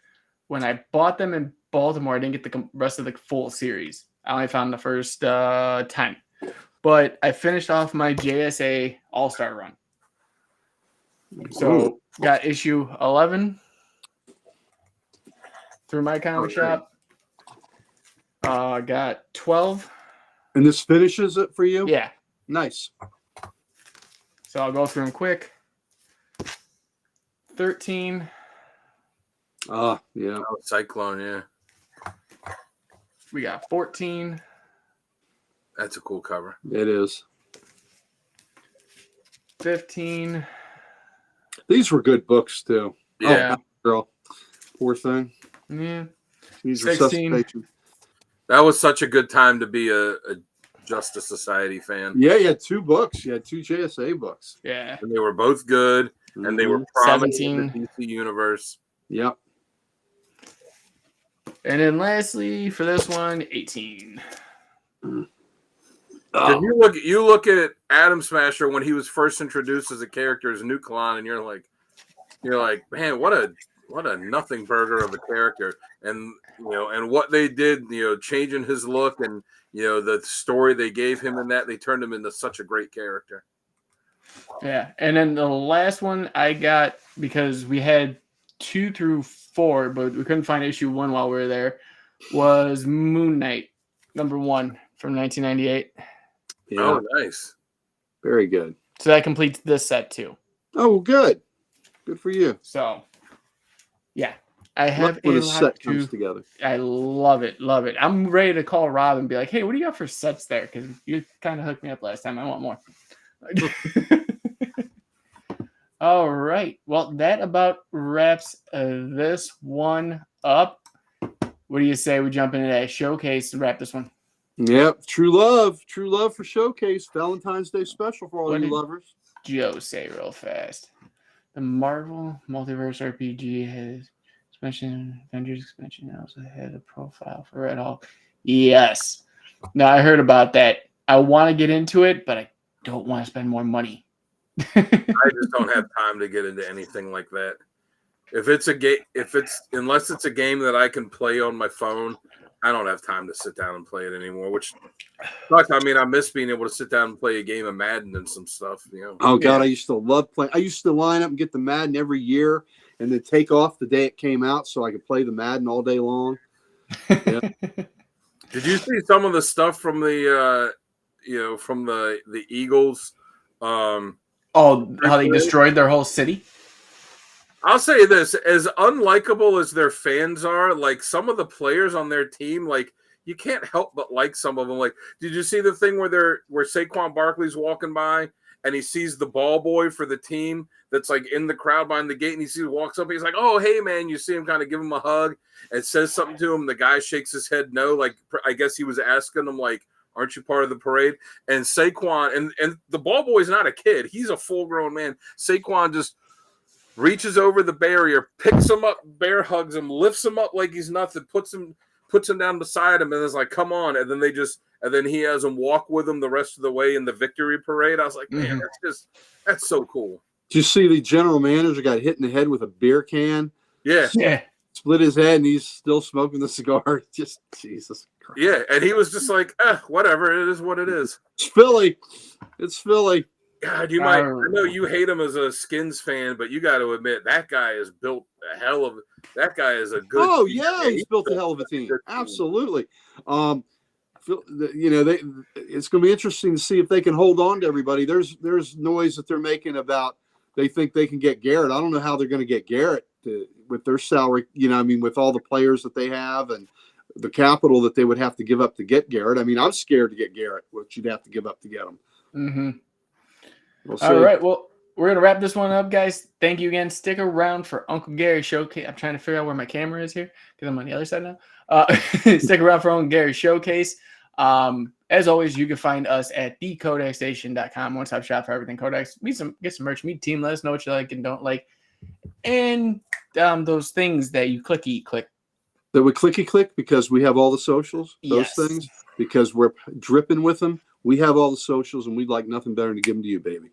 [SPEAKER 3] when I bought them in Baltimore, I didn't get the rest of the full series. I only found the first 10. But I finished off my JSA All-Star run. So, got issue 11 through my comic shop. Got 12.
[SPEAKER 2] And this finishes it for you?
[SPEAKER 3] Yeah.
[SPEAKER 2] Nice.
[SPEAKER 3] So I'll go through them quick. 13.
[SPEAKER 2] Yeah.
[SPEAKER 1] Oh, Cyclone, yeah.
[SPEAKER 3] We got 14.
[SPEAKER 1] That's a cool cover.
[SPEAKER 2] It is.
[SPEAKER 3] 15.
[SPEAKER 2] These were good books too.
[SPEAKER 3] Yeah.
[SPEAKER 2] Oh, girl. Poor thing.
[SPEAKER 3] Yeah.
[SPEAKER 2] Needs
[SPEAKER 3] 16.
[SPEAKER 2] resuscitation.
[SPEAKER 1] That was such a good time to be a Justice Society fan.
[SPEAKER 2] Yeah, you had 2 books. You had 2 JSA books.
[SPEAKER 3] Yeah.
[SPEAKER 1] And they were both good, and they were prominent in
[SPEAKER 3] 17.
[SPEAKER 1] the DC universe.
[SPEAKER 2] Yep.
[SPEAKER 3] And then lastly, for this one, 18.
[SPEAKER 1] If you look at Atom Smasher when he was first introduced as a character as Nucleon, and you're like, man, what a nothing burger of a character, and and what they did, changing his look, and the story they gave him in that, they turned him into such a great character.
[SPEAKER 3] Yeah. And then the last one I got, because we had 2 through 4, but we couldn't find issue 1 while we were there, was Moon Knight, #1 from 1998.
[SPEAKER 2] Yeah.
[SPEAKER 1] Oh, nice.
[SPEAKER 2] Very good.
[SPEAKER 3] So that completes this set too.
[SPEAKER 2] Oh, good. Good for you.
[SPEAKER 3] So, yeah. I have
[SPEAKER 2] When
[SPEAKER 3] a
[SPEAKER 2] a
[SPEAKER 3] lot
[SPEAKER 2] set
[SPEAKER 3] to.
[SPEAKER 2] comes together.
[SPEAKER 3] I love it. Love it. I'm ready to call Rob and be like, hey, what do you got for sets there? Because you kind of hooked me up last time. I want more. All right. Well, that about wraps this one up. What do you say we jump into that showcase and wrap this one?
[SPEAKER 2] Yep. True love for Showcase. Valentine's Day special for all
[SPEAKER 3] What
[SPEAKER 2] you
[SPEAKER 3] did
[SPEAKER 2] lovers.
[SPEAKER 3] Joe say real fast? The Marvel Multiverse RPG has expansion, Avengers expansion also had a profile for Red Hulk. Yes. Now I heard about that. I want to get into it, but I don't want to spend more money.
[SPEAKER 1] I just don't have time to get into anything like that. Unless it's a game that I can play on my phone, I don't have time to sit down and play it anymore, which sucks. I mean, I miss being able to sit down and play a game of Madden and some stuff,
[SPEAKER 2] Oh, God, I used to love playing. I used to line up and get the Madden every year and then take off the day it came out so I could play the Madden all day long. Yeah.
[SPEAKER 1] Did you see some of the stuff from the Eagles?
[SPEAKER 3] How they destroyed their whole city?
[SPEAKER 1] I'll say this, as unlikable as their fans are, like some of the players on their team, like you can't help but like some of them. Like, did you see the thing where Saquon Barkley's walking by and he sees the ball boy for the team that's like in the crowd behind the gate, and he walks up, he's like, "Oh, hey man," you see him kind of give him a hug and says something to him. The guy shakes his head no, like I guess he was asking him like, "Aren't you part of the parade?" And Saquon and the ball boy's not a kid; he's a full grown man. Saquon just reaches over the barrier, picks him up, bear hugs him, lifts him up like he's nothing, puts him down beside him, and is like, "Come on!" And then he has him walk with him the rest of the way in the victory parade. I was like, man, that's so cool.
[SPEAKER 2] Did you see the general manager got hit in the head with a beer can?
[SPEAKER 1] Yeah.
[SPEAKER 2] Split his head, and he's still smoking the cigar. Just Jesus Christ.
[SPEAKER 1] Yeah, and he was just like, whatever, it is what it is.
[SPEAKER 2] It's Philly.
[SPEAKER 1] God, I know you hate him as a Skins fan, but you got to admit that guy is built that guy is a good.
[SPEAKER 2] Oh
[SPEAKER 1] team.
[SPEAKER 2] yeah, he's built a hell of a team. Absolutely. It's going to be interesting to see if they can hold on to everybody. There's noise that they're making about they think they can get Garrett. I don't know how they're going to get Garrett. with their salary, with all the players that they have and the capital that they would have to give up to get Garrett. I mean, I'm scared to get Garrett, what you'd have to give up to get him.
[SPEAKER 3] Mm-hmm.
[SPEAKER 2] We'll see.
[SPEAKER 3] All right. Well, we're going to wrap this one up, guys. Thank you again. Stick around for Uncle Gary Showcase. I'm trying to figure out where my camera is here because I'm on the other side now. Stick around for Uncle Gary Showcase. As always, you can find us at thecodecstation.com. One-stop shop for everything Codex. Get some merch. Meet the team. Let us know what you like and don't like. And those things that you click.
[SPEAKER 2] That we click because we have all the socials. Those things, because we're dripping with them. We have all the socials, and we'd like nothing better than to give them to you, baby.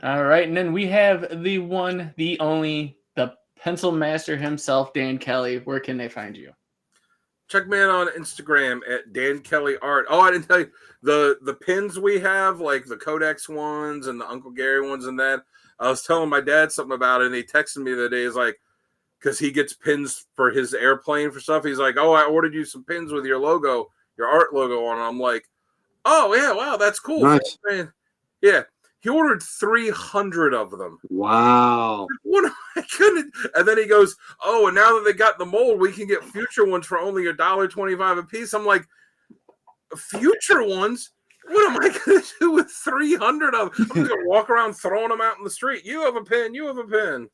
[SPEAKER 3] All right, and then we have the one, the only, the pencil master himself, Dan Kelly. Where can they find you?
[SPEAKER 1] Check me out on Instagram at Dan Kelly Art. Oh, I didn't tell you the pins we have, like the Codex ones and the Uncle Gary ones and that. I was telling my dad something about it, and he texted me the other day. He's like, because he gets pins for his airplane for stuff. He's like, oh, I ordered you some pins with your logo, your art logo on it. I'm like, oh, yeah, wow, that's cool.
[SPEAKER 2] Nice.
[SPEAKER 1] Man. Yeah. He ordered 300 of them.
[SPEAKER 2] Wow.
[SPEAKER 1] What? I couldn't. And then he goes, oh, and now that they got the mold, we can get future ones for only $1.25 a piece. I'm like, future ones? What am I going to do with 300 of them? I'm just going to walk around throwing them out in the street. You have a pin. You have a pin.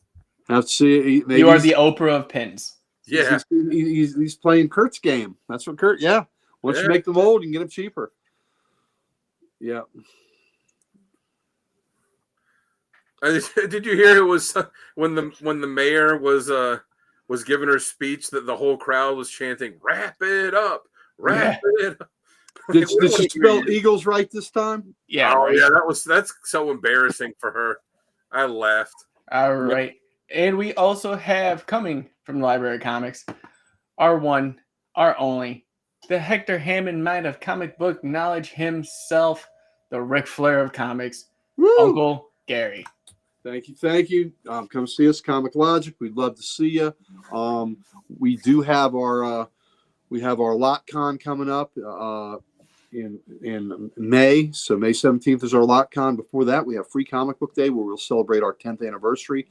[SPEAKER 2] Have to see.
[SPEAKER 3] You are the Oprah of pins.
[SPEAKER 1] Yeah.
[SPEAKER 2] He's playing Kurt's game. That's what Kurt, yeah. Once you make the mold, you can get them cheaper. Yeah.
[SPEAKER 1] Did you hear it was when the mayor was giving her speech that the whole crowd was chanting, wrap it up, wrap it up.
[SPEAKER 2] Did she spell Eagles right this time?
[SPEAKER 3] Yeah.
[SPEAKER 1] Oh,
[SPEAKER 3] right.
[SPEAKER 1] yeah, that's so embarrassing for her. I laughed.
[SPEAKER 3] All right. And we also have, coming from the Library of Comics, our one, our only, the Hector Hammond mind of comic book knowledge himself, the Ric Flair of comics, Uncle Gary.
[SPEAKER 2] Thank you. Come see us, Comic Logic. We'd love to see you. We do have our LotCon coming up in May. So May 17th is our LotCon. Before that, we have Free Comic Book Day, where we'll celebrate our 10th anniversary.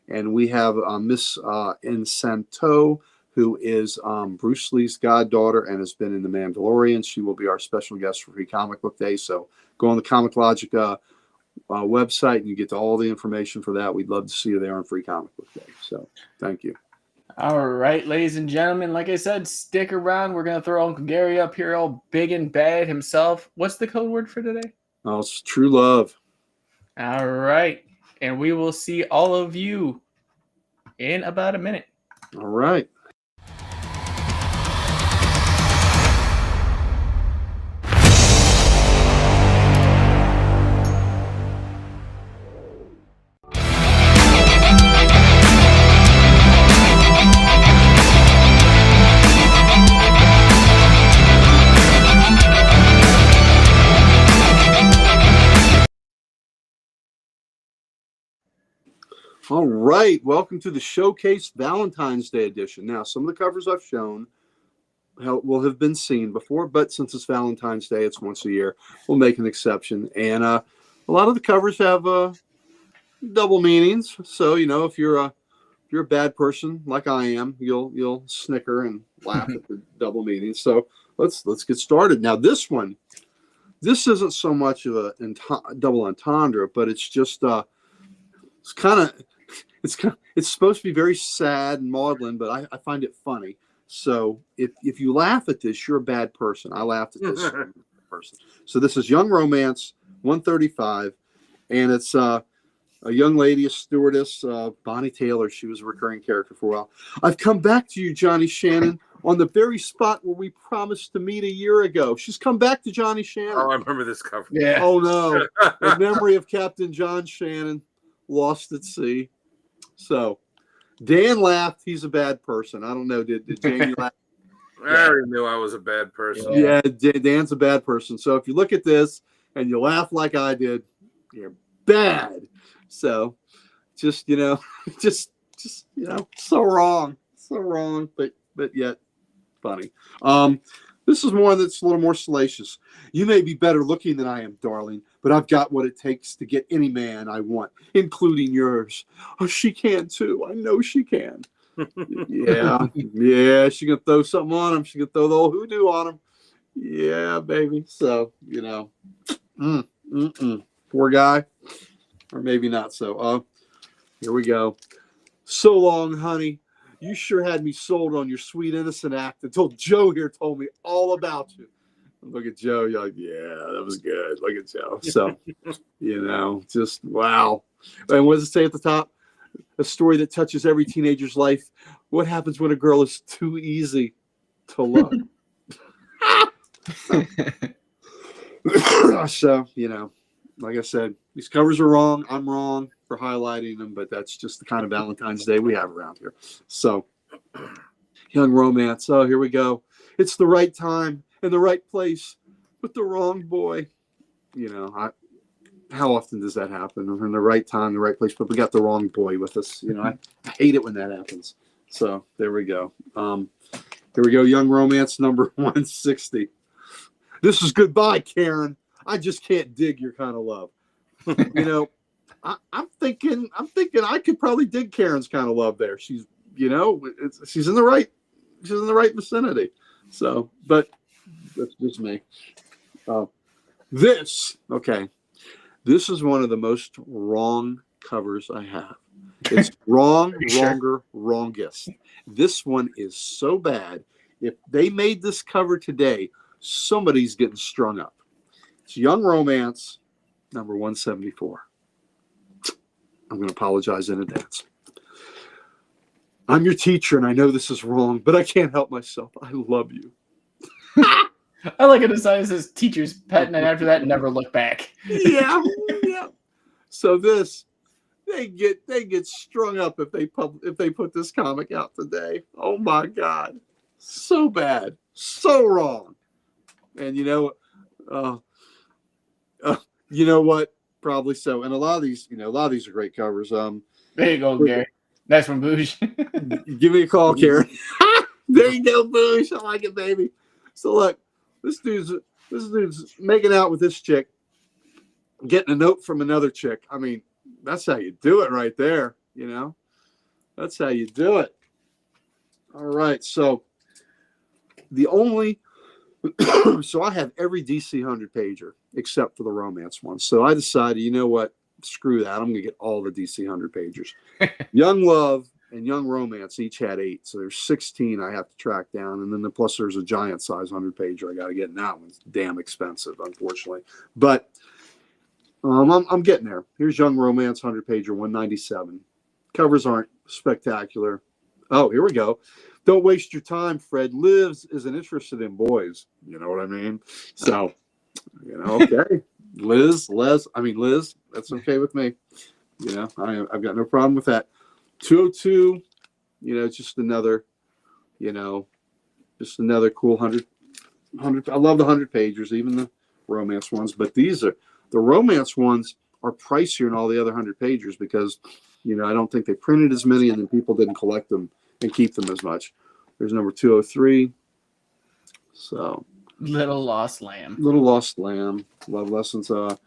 [SPEAKER 2] And we have Miss Insanto, who is Bruce Lee's goddaughter and has been in The Mandalorian. She will be our special guest for Free Comic Book Day. So go on the Comic Logic website and you get to all the information for that. We'd love to see you there on Free Comic Book Day. So thank you.
[SPEAKER 3] All right, ladies and gentlemen, like I said, stick around. We're going to throw Uncle Gary up here all big and bad himself. What's the code word for today?
[SPEAKER 2] Oh, it's true love.
[SPEAKER 3] All right. And we will see all of you in about a minute.
[SPEAKER 2] All right. All right, welcome to the Showcase Valentine's Day edition. Now, some of the covers I've shown will have been seen before, but since it's Valentine's Day, it's once a year, we'll make an exception. And a lot of the covers have double meanings. So, if you're a bad person like I am, you'll snicker and laugh at the double meanings. So let's get started. Now, this isn't so much of a double entendre, but it's just it's supposed to be very sad and maudlin, but I find it funny. So if you laugh at this, you're a bad person. I laughed at this person. So this is Young Romance 135, and it's a young lady, a stewardess, Bonnie Taylor. She was a recurring character for a while. I've come back to you, Johnny Shannon, on the very spot where we promised to meet a year ago. She's come back to Johnny Shannon.
[SPEAKER 1] Oh, I remember this cover.
[SPEAKER 3] Yeah.
[SPEAKER 2] Oh, no. The memory of Captain John Shannon, lost at sea. So Dan laughed. He's a bad person. I don't know. Did Jamie laugh?
[SPEAKER 1] I already knew I was a bad person.
[SPEAKER 2] Yeah, Dan's a bad person. So if you look at this and you laugh like I did, you're bad. So just so wrong, but yet funny. This is one that's a little more salacious. You may be better looking than I am, darling, but I've got what it takes to get any man I want, including yours. Oh, she can too. I know she can. Yeah. She gonna throw something on him. She gonna throw the old hoodoo on him. Yeah, baby. So poor guy, or maybe not so. Here we go. So long, honey. You sure had me sold on your sweet innocent act until Joe here told me all about you. Look at Joe. You're like, yeah, that was good. Look at Joe. So, just wow. And what does it say at the top? A story that touches every teenager's life. What happens when a girl is too easy to love? So, like I said, these covers are wrong. I'm wrong for highlighting them, but that's just the kind of Valentine's Day we have around here. So, young romance. Oh, here we go. It's the right time and the right place, but the wrong boy. How often does that happen? We're in the right time, the right place, but we got the wrong boy with us. I hate it when that happens. So there we go. Here we go. Young romance number 160. This is goodbye, Karen. I just can't dig your kind of love. I'm thinking I could probably dig Karen's kind of love there. She's in the right vicinity. So, but that's just me. This is one of the most wrong covers I have. It's wrong, wronger, wrongest. This one is so bad. If they made this cover today, somebody's getting strung up. It's Young Romance, number 174. I'm going to apologize in advance. I'm your teacher, and I know this is wrong, but I can't help myself. I love you.
[SPEAKER 3] I like it as his teacher's pet, and then after that, never look back.
[SPEAKER 2] Yeah. So they get strung up if they put this comic out today. Oh my God, so bad, so wrong. And you know what? Probably so. And a lot of these are great covers.
[SPEAKER 3] There you go, Gary. Nice one, Boosh.
[SPEAKER 2] Give me a call, Karen. There you go, Boosh. I like it, baby. So look, this dude's making out with this chick, getting a note from another chick. I mean, that's how you do it right there. That's how you do it. All right. So so I have every DC 100 pager except for the romance one. So I decided, you know what? Screw that. I'm going to get all the DC 100 pagers. Young Love and Young Romance each had 8. So there's 16 I have to track down. And then plus there's a giant size 100 pager I got to get. And that one's damn expensive, unfortunately. But I'm getting there. Here's Young Romance 100 pager 197. Covers aren't spectacular. Oh, here we go. Don't waste your time, Fred. Liz isn't interested in boys. You know what I mean? So, okay. Liz, that's okay with me. I've got no problem with that. 202, just another cool 100. I love the 100 pagers, even the romance ones, but the romance ones are pricier than all the other 100 pagers because, I don't think they printed as many and then people didn't collect them and keep them as much. There's number 203. So
[SPEAKER 3] Little Lost Lamb.
[SPEAKER 2] Love lessons. So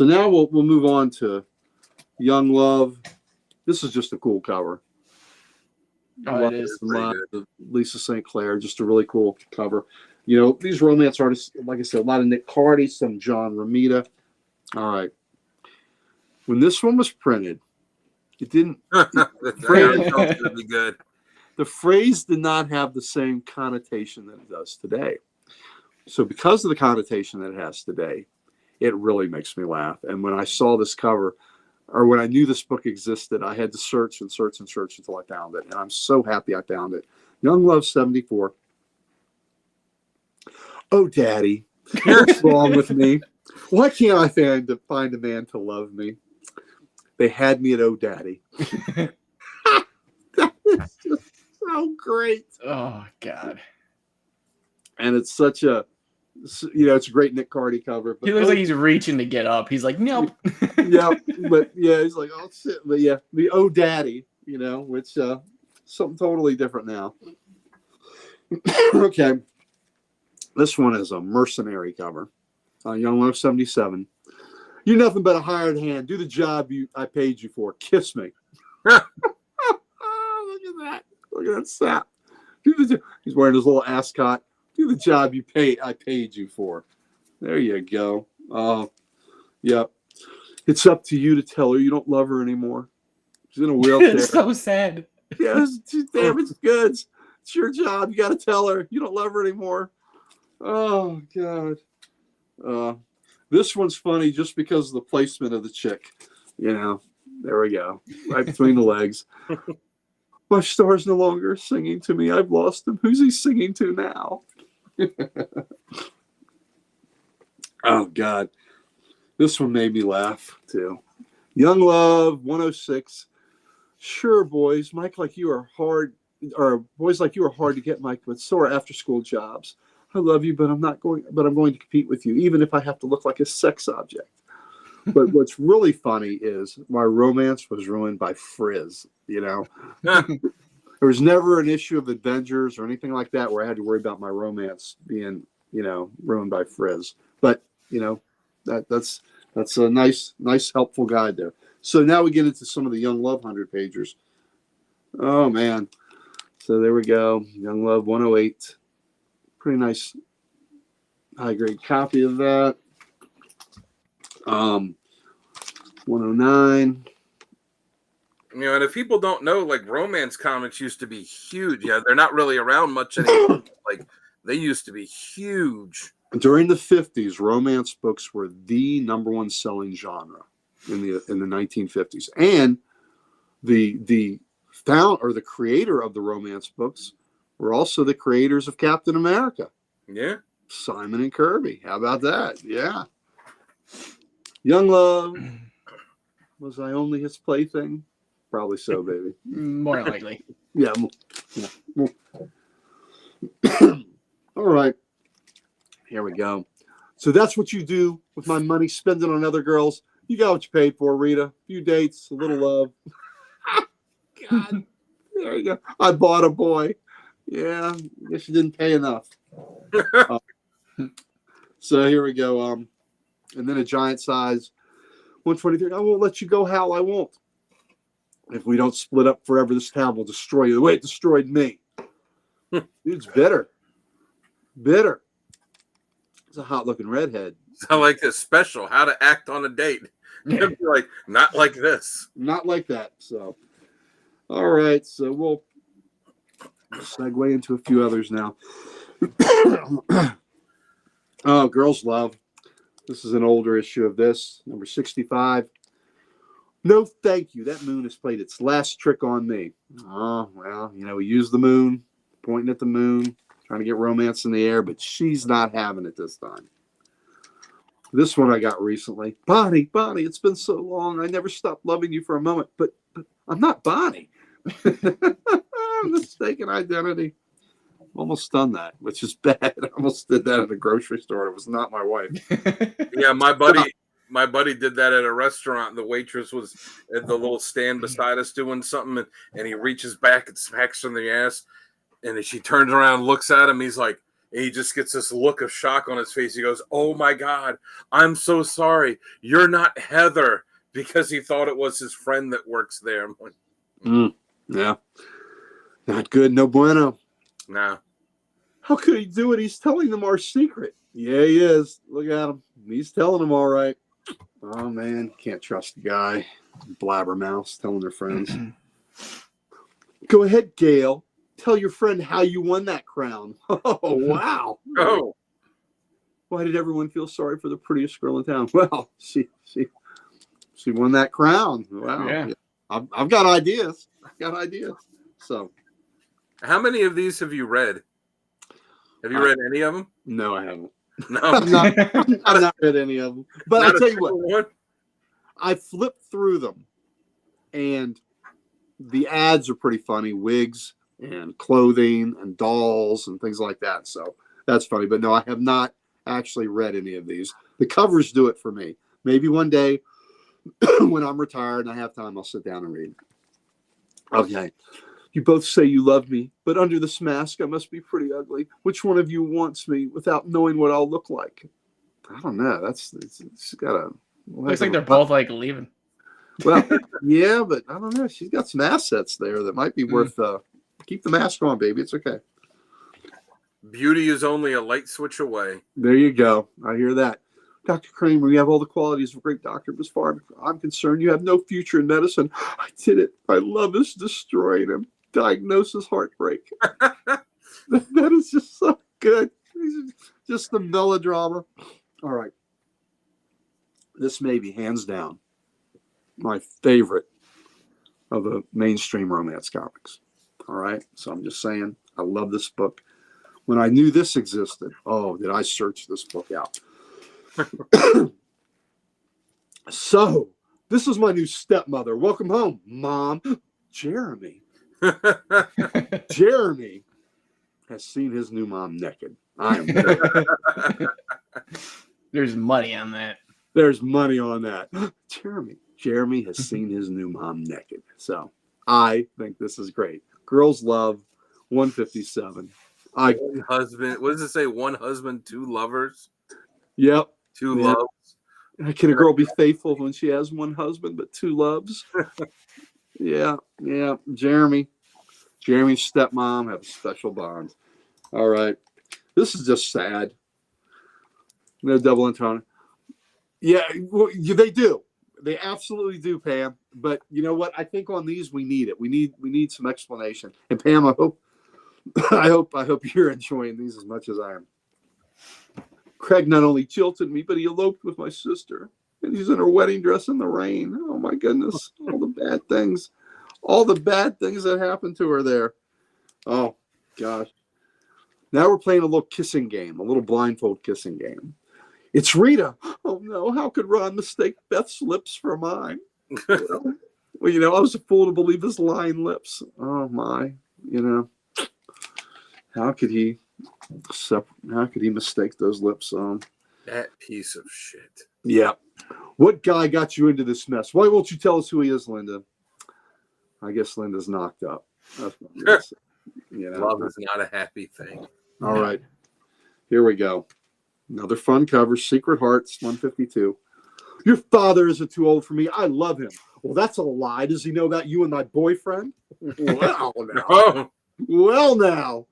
[SPEAKER 2] now we'll move on to Young Love. This is just a cool cover.
[SPEAKER 3] Oh, it is.
[SPEAKER 2] Lisa St. Clair, just a really cool cover. These romance artists, like I said, a lot of Nick Cardy, some John Romita. All right. When this one was printed, it didn't.
[SPEAKER 1] Be good.
[SPEAKER 2] The phrase did not have the same connotation that it does today. So because of the connotation that it has today, it really makes me laugh. And when I saw this cover, or when I knew this book existed, I had to search and search and search until I found it. And I'm so happy I found it. Young Love 74. Oh, Daddy, what's wrong with me? Why can't I find a man to love me? They had me at Oh, Daddy. That is just so great.
[SPEAKER 3] Oh, God.
[SPEAKER 2] And it's such a, it's a great Nick Cardy cover. But
[SPEAKER 3] he looks like he's reaching to get up. He's like, nope.
[SPEAKER 2] Yeah, but yeah, he's like, oh, shit. But yeah, the Oh, Daddy, which something totally different now. Okay. This one is a mercenary cover. Young Love 77. You're nothing but a hired hand. Do the job I paid you for. Kiss me. Look at that. Look at that sap. He's wearing his little ascot. Do the job I paid you for. There you go. Yep. It's up to you to tell her you don't love her anymore. She's in a wheelchair.
[SPEAKER 3] It's so sad.
[SPEAKER 2] Yeah, she's damaged goods. It's your job. You got to tell her you don't love her anymore. Oh, God. This one's funny just because of the placement of the chick. You know, there we go. Right between the legs. My star's no longer singing to me. I've lost him. Who's he singing to now? Oh, God. This one made me laugh, too. Young Love, 106. Sure, boys. Boys like you are hard to get, Mike, but so are after-school jobs. I love you, but I'm going to compete with you, even if I have to look like a sex object. But what's really funny is my romance was ruined by Frizz, you know. There was never an issue of Avengers or anything like that where I had to worry about my romance being, you know, ruined by Frizz. But, you know, that's a nice, helpful guide there. So now we get into some of the Young Love 100-pagers. Oh, man. So there we go. Young Love 108. Pretty nice high-grade copy of that. 109.
[SPEAKER 1] You know, and if people don't know, like, romance comics used to be huge. Yeah, they're not really around much anymore. Like, they used to be huge.
[SPEAKER 2] During the 50s, romance books were the number one selling genre in the 1950s. And the creator of the romance books were also the creators of Captain America.
[SPEAKER 1] Yeah.
[SPEAKER 2] Simon and Kirby. How about that? Yeah. Young Love. Was I only his plaything? Probably so, baby.
[SPEAKER 3] More likely.
[SPEAKER 2] Yeah. All right. Here we go. So that's what you do with my money, spend it on other girls. You got what you paid for, Rita. A few dates, a little love. God. There you go. I bought a boy. Yeah. Guess you didn't pay enough. So here we go. And then a giant size 123. I won't let you go, Hal. I won't. If we don't split up forever, this town will destroy you the way it destroyed me. Dude's bitter. Bitter. It's a hot-looking redhead.
[SPEAKER 1] I like this special, how to act on a date.
[SPEAKER 3] Yeah.
[SPEAKER 1] Like, not like this.
[SPEAKER 2] Not like that. So, all right. So we'll segue into a few others now. Oh, Girls Love. This is an older issue of this, number 65. No, thank you. That moon has played its last trick on me. Oh, well, you know, we use the moon, pointing at the moon, trying to get romance in the air, but she's not having it this time. This one I got recently. Bonnie, it's been so long. I never stopped loving you for a moment, but I'm not Bonnie. Mistaken identity. Almost done that, which is bad. I almost did that at a grocery store. It was not my wife.
[SPEAKER 1] Yeah, my buddy did that at a restaurant. The waitress was at the little stand beside us doing something, and he reaches back and smacks her in the ass. And then she turns around and looks at him. He's like, and he just gets this look of shock on his face. He goes, "Oh my God, I'm so sorry. You're not Heather," because he thought it was his friend that works there. I'm like,
[SPEAKER 2] yeah. Not good. No bueno.
[SPEAKER 1] nah.
[SPEAKER 2] How could he do it? He's telling them our secret. Yeah, he is. Look at him. He's telling them all right. Oh, man. Can't trust the guy. Blabbermouths telling their friends. Go ahead, Gail. Tell your friend how you won that crown. Oh, wow.
[SPEAKER 1] Oh.
[SPEAKER 2] Why did everyone feel sorry for the prettiest girl in town? Well, she won that crown. Wow.
[SPEAKER 3] Yeah.
[SPEAKER 2] I've got ideas. So.
[SPEAKER 1] How many of these have you read? Have you read any of them?
[SPEAKER 2] No, I haven't.
[SPEAKER 1] No.
[SPEAKER 2] I've not read any of them. But I'll tell you what. I flipped through them, and the ads are pretty funny. Wigs and clothing and dolls and things like that. So that's funny. But no, I have not actually read any of these. The covers do it for me. Maybe one day when I'm retired and I have time, I'll sit down and read. Okay. You both say you love me, but under this mask, I must be pretty ugly. Which one of you wants me without knowing what I'll look like? I don't know. It's got a...
[SPEAKER 3] Looks like they're both like leaving.
[SPEAKER 2] Well, yeah, but I don't know. She's got some assets there that might be worth Keep the mask on, baby. It's okay.
[SPEAKER 1] Beauty is only a light switch away.
[SPEAKER 2] There you go. I hear that. Dr. Kramer, you have all the qualities of a great doctor, but as far as I'm concerned, you have no future in medicine. I did it. My love is destroyed him. Diagnosis heartbreak. That is just so good. Just the melodrama. All right. This may be hands down my favorite of the mainstream romance comics. All right. So I'm just saying, I love this book. When I knew this existed, oh, did I search this book out? So, this is my new stepmother. Welcome home, Mom. Jeremy. Jeremy has seen his new mom naked. I am very
[SPEAKER 3] There's money on that.
[SPEAKER 2] There's money on that. Jeremy has seen his new mom naked. So, I think this is great. Girls Love 157.
[SPEAKER 1] One husband. What does it say? One husband, two lovers.
[SPEAKER 2] Yep.
[SPEAKER 1] Two
[SPEAKER 2] Yeah.
[SPEAKER 1] loves.
[SPEAKER 2] Can a girl be faithful when she has one husband but two loves? Yeah. Jeremy's stepmom have a special bond. All right. This is just sad. No double entendre. Yeah, well, they do. They absolutely do, Pam. But you know what? I think on these we need it. We need some explanation. And Pam, I hope you're enjoying these as much as I am. Craig not only jilted me, but he eloped with my sister. And he's in her wedding dress in the rain. Oh my goodness. All the bad things. All the bad things that happened to her there. Oh gosh. Now we're playing a little kissing game, a little blindfold kissing game. It's Rita. Oh no, how could Ron mistake Beth's lips for mine? Well, I was a fool to believe his lying lips. Oh my, how could he mistake those lips?
[SPEAKER 1] That piece of shit.
[SPEAKER 2] Yeah. What guy got you into this mess? Why won't you tell us who he is, Linda? I guess Linda's knocked up. That's what I'm gonna say.
[SPEAKER 1] Love is not a happy thing.
[SPEAKER 2] All right. Here we go. Another fun cover. Secret Hearts 152. Your father isn't too old for me. I love him. Well, that's a lie. Does he know about you and my boyfriend? Well, now.
[SPEAKER 1] Oh.
[SPEAKER 2] Well, now.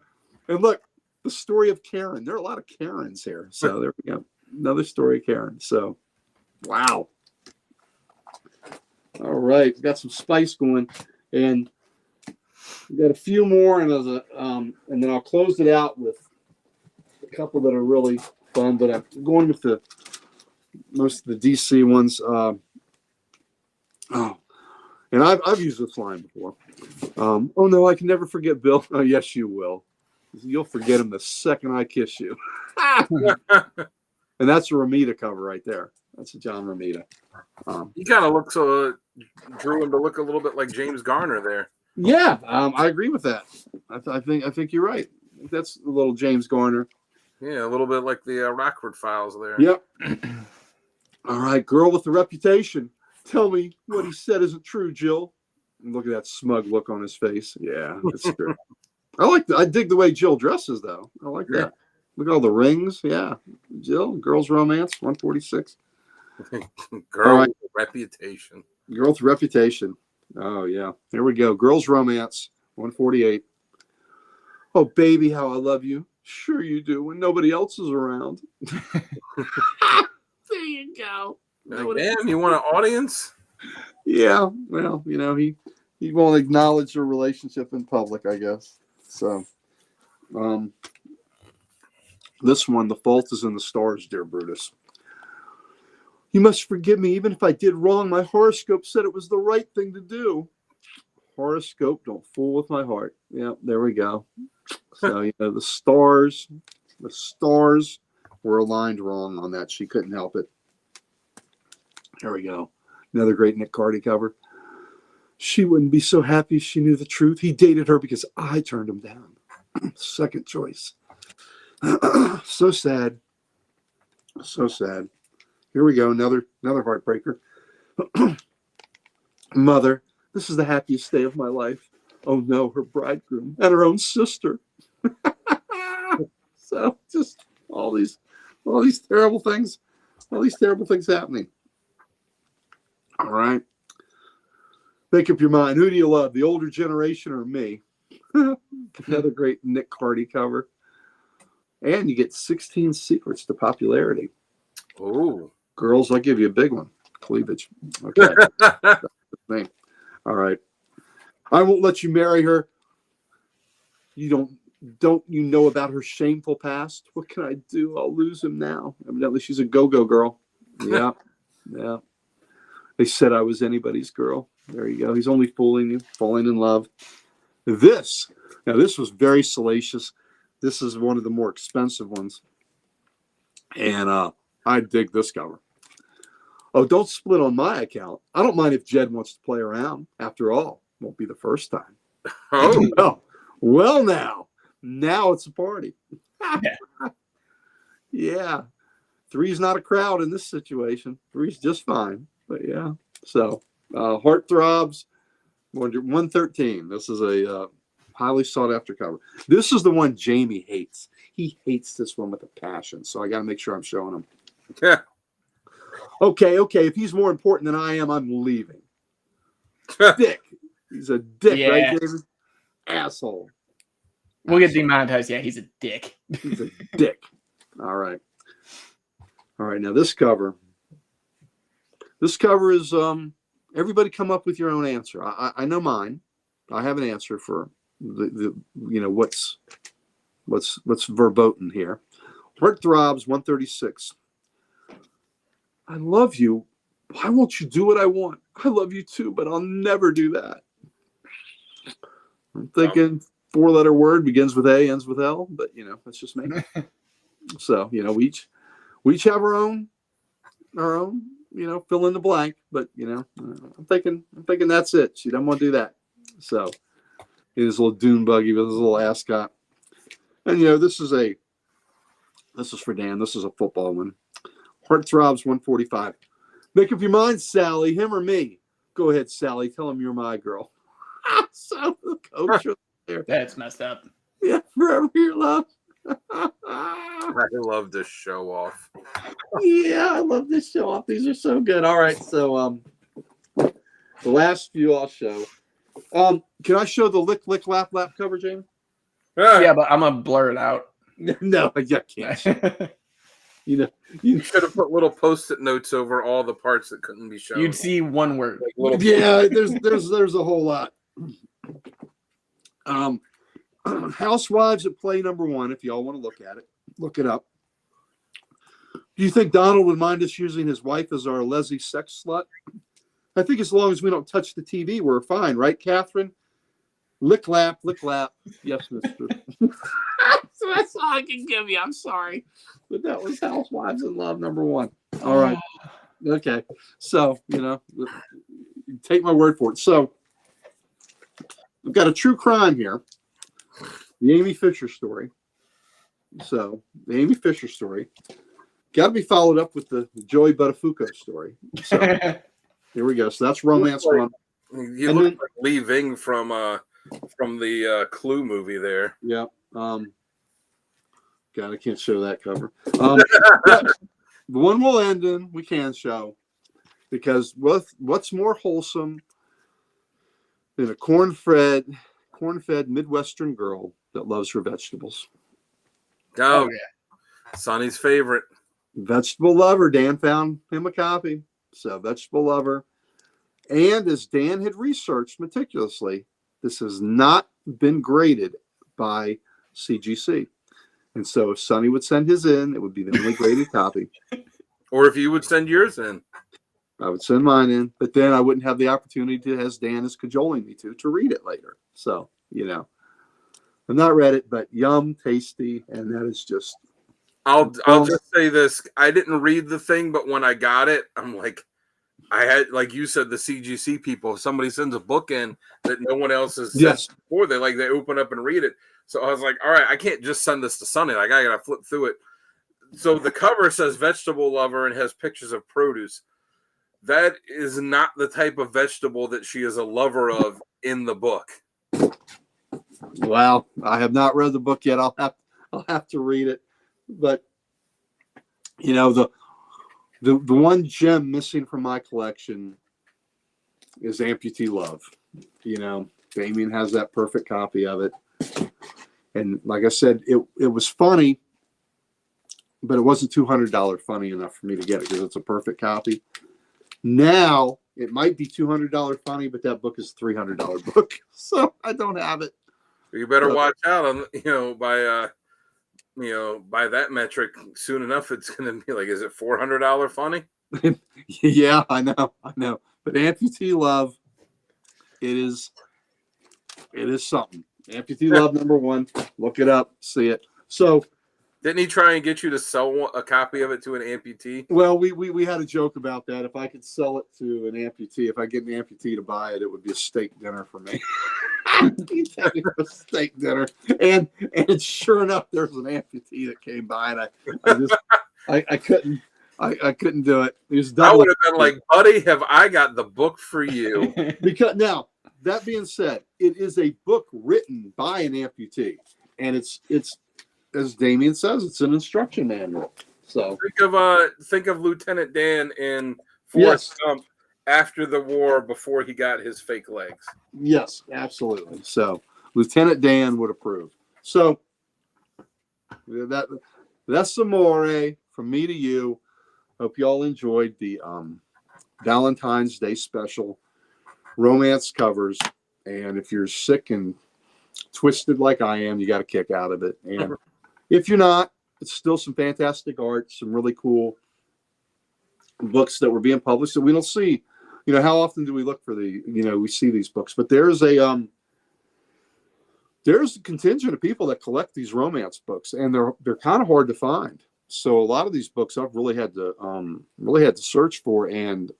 [SPEAKER 2] And look, the story of Karen. There are a lot of Karens here. So there we go. Another story of Karen. So, wow. All right. We've got some spice going. And we got a few more. And then I'll close it out with a couple that are really fun. But I'm going with most of the DC ones. And I've used this line before. Oh no, I can never forget Bill. Oh yes, you will. You'll forget him the second I kiss you. And that's a Romita cover right there. That's a John Romita.
[SPEAKER 1] He kind of looks drew him to look a little bit like James Garner there.
[SPEAKER 2] Yeah, I agree with that. I think you're right. I think that's a little James Garner.
[SPEAKER 1] Yeah, a little bit like the Rockford Files there.
[SPEAKER 2] Yep. All right, girl with the reputation. Tell me what he said isn't true, Jill. And look at that smug look on his face. Yeah, it's true. I dig the way Jill dresses, though. I like that. Look at all the rings. Yeah. Jill, Girls Romance, 146.
[SPEAKER 1] Girl with reputation.
[SPEAKER 2] Girl with reputation. Oh, yeah. Here we go. Girls Romance, 148. Oh, baby, how I love you. Sure you do when nobody else is around. There you go.
[SPEAKER 1] Damn, you want an audience?
[SPEAKER 2] Yeah. Well, he won't acknowledge their relationship in public, I guess. So, this one, the fault is in the stars, dear Brutus. You must forgive me, even if I did wrong. My horoscope said it was the right thing to do. Horoscope, don't fool with my heart. Yeah, there we go. So, the stars were aligned wrong on that. She couldn't help it. There we go. Another great Nick Cardy cover. She wouldn't be so happy if she knew the truth. He dated her because I turned him down. Second choice. So sad. So sad. Here we go. Another heartbreaker. Mother, this is the happiest day of my life. Oh no, her bridegroom and her own sister. So just all these terrible things. All these terrible things happening. All right. Make up your mind. Who do you love, the older generation or me? Another great Nick Cardy cover. And you get 16 secrets to popularity.
[SPEAKER 1] Oh.
[SPEAKER 2] Girls, I'll give you a big one. Cleavage. Okay. All right. I won't let you marry her. You don't you know about her shameful past? What can I do? I'll lose him now. Evidently, she's a go-go girl. Yeah. Yeah. They said I was anybody's girl. There you go. He's only fooling you, falling in love. This was very salacious. This is one of the more expensive ones. And I dig this cover. Oh, don't split on my account. I don't mind if Jed wants to play around. After all, won't be the first time.
[SPEAKER 1] Oh.
[SPEAKER 2] Well, now it's a party. Yeah. Three's not a crowd in this situation. Three's just fine. But yeah. So Heartthrobs 113. This is a highly sought after cover. This is the one Jamie hates. He hates this one with a passion. So I got to make sure I'm showing him.
[SPEAKER 1] Yeah.
[SPEAKER 2] Okay. If he's more important than I am, I'm leaving. Dick. He's a dick, right, David? Asshole.
[SPEAKER 3] We'll get demonetized. Yeah, he's a dick.
[SPEAKER 2] He's a dick. All right. Now this cover is everybody come up with your own answer. I know mine. I have an answer for the what's verboten here. Heartthrobs 136. I love you. Why won't you do what I want? I love you too, but I'll never do that. I'm thinking 4-letter word begins with A, ends with L, but that's just me. So, we each have our own, fill in the blank, but I'm thinking that's it. She doesn't want to do that. So his little dune buggy with his little ascot. And this is for Dan. This is a football one. Heartthrobs 145. Make up your mind, Sally, him or me. Go ahead, Sally. Tell him you're my girl. So the coach there.
[SPEAKER 3] That's messed up.
[SPEAKER 2] Yeah, forever your love.
[SPEAKER 1] I love this show off.
[SPEAKER 2] Yeah, I love this show off. These are so good. All right, so the last few I'll show. Can I show the lick lick lap lap cover, James?
[SPEAKER 3] Yeah, but I'm gonna blur it out.
[SPEAKER 2] No, I can't.
[SPEAKER 1] You should have put little post-it notes over all the parts that couldn't be shown.
[SPEAKER 3] You'd see one word.
[SPEAKER 2] Yeah, there's a whole lot. Housewives at play number 1. If y'all want to look at it, look it up. Do you think Donald would mind us using his wife as our Leslie sex slut? I think as long as we don't touch the TV, we're fine, right, Catherine? Lick lap. Yes, mister. So that's all I can give you. I'm sorry. But that was Housewives in Love number 1. All right. Okay. So, take my word for it. So, we've got a true crime here. The Amy Fisher story. So, the Amy Fisher story got to be followed up with the Joey Buttafuoco story. So, here we go. So, that's romance one.
[SPEAKER 1] You look like Lee Ving from the Clue movie there.
[SPEAKER 2] Yeah. God, I can't show that cover. The one we'll end in, we can show, because what's more wholesome than a corn-fed Midwestern girl that loves her vegetables?
[SPEAKER 1] Oh, yeah. Sonny's favorite.
[SPEAKER 2] Vegetable Lover. Dan found him a copy. So, Vegetable Lover. And as Dan had researched meticulously, this has not been graded by CGC. And so if Sonny would send his in, it would be the only graded copy.
[SPEAKER 1] Or if you would send yours in.
[SPEAKER 2] I would send mine in, but then I wouldn't have the opportunity to, as Dan is cajoling me to read it later. So, I've not read it, but yum, tasty, and that is just.
[SPEAKER 1] I'll just say this. I didn't read the thing, but when I got it, I'm like, I had, like you said, the CGC people, if somebody sends a book in that no one else has sent before, they open up and read it. So I was like, all right, I can't just send this to Sonny. Like, I got to flip through it. So the cover says Vegetable Lover and has pictures of produce. That is not the type of vegetable that she is a lover of in the book.
[SPEAKER 2] Well, I have not read the book yet. I'll have to read it. But, the one gem missing from my collection is Amputee Love. Damien has that perfect copy of it. And like I said, it was funny, but it wasn't $200 funny enough for me to get it because it's a perfect copy. Now it might be $200 funny, but that book is a $300 book, so I don't have it.
[SPEAKER 1] You better watch out on by that metric. Soon enough, it's going to be like, is it $400 funny?
[SPEAKER 2] Yeah, I know. But Amputee Love, it is something. Amputee Love #1. Look it up, see it. So,
[SPEAKER 1] didn't he try and get you to sell a copy of it to an amputee?
[SPEAKER 2] Well, we had a joke about that. If I could sell it to an amputee, if I get an amputee to buy it, it would be a steak dinner for me. He's having a steak dinner, and sure enough, there's an amputee that came by, and I couldn't do it. It was
[SPEAKER 1] I would have been like, buddy, have I got the book for you?
[SPEAKER 2] Because now, that being said, it is a book written by an amputee, and it's as Damien says, it's an instruction manual. So
[SPEAKER 1] think of Lieutenant Dan in Forrest Gump after the war, before he got his fake legs.
[SPEAKER 2] Yes, absolutely. So Lieutenant Dan would approve. So that's Amore from me to you. Hope you all enjoyed the Valentine's Day special romance covers. And if you're sick and twisted like I am, you got a kick out of it. And if you're not, it's still some fantastic art, some really cool books that were being published that we don't see. How often do we look for we see these books, but there's a contingent of people that collect these romance books, and they're kind of hard to find. So a lot of these books I've really had to search for, and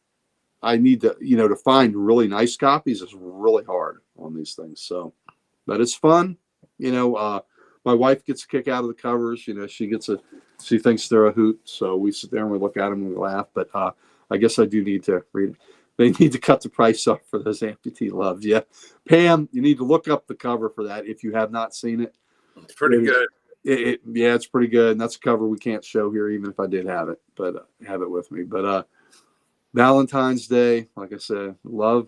[SPEAKER 2] I need to, to find really nice copies is really hard on these things. So, but it's fun. My wife gets a kick out of the covers. She thinks they're a hoot. So we sit there and we look at them and we laugh. But I guess I do need to read it. They need to cut the price up for those Amputee Loves. Yeah. Pam, you need to look up the cover for that if you have not seen it.
[SPEAKER 1] It's pretty good.
[SPEAKER 2] It's pretty good. And that's a cover we can't show here, even if I did have it, but have it with me. But Valentine's Day, like I said, love.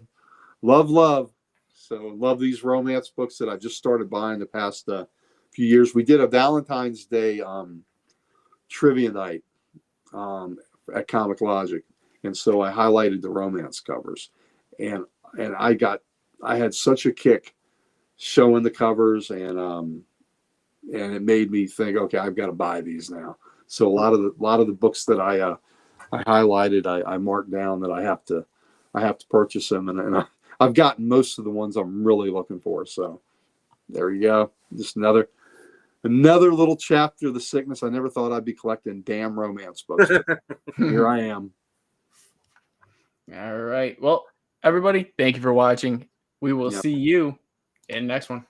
[SPEAKER 2] So love these romance books that I've just started buying the past few years. We did a Valentine's Day trivia night at Comic Logic. And so I highlighted the romance covers, and I had such a kick showing the covers, and it made me think, okay, I've got to buy these now. So a lot of the books that I highlighted, I marked down that I have to purchase them, and I've gotten most of the ones I'm really looking for. So there you go, just another little chapter of the sickness. I never thought I'd be collecting damn romance books. Here I am.
[SPEAKER 3] All right. Well, everybody, thank you for watching. We will see you in the next one.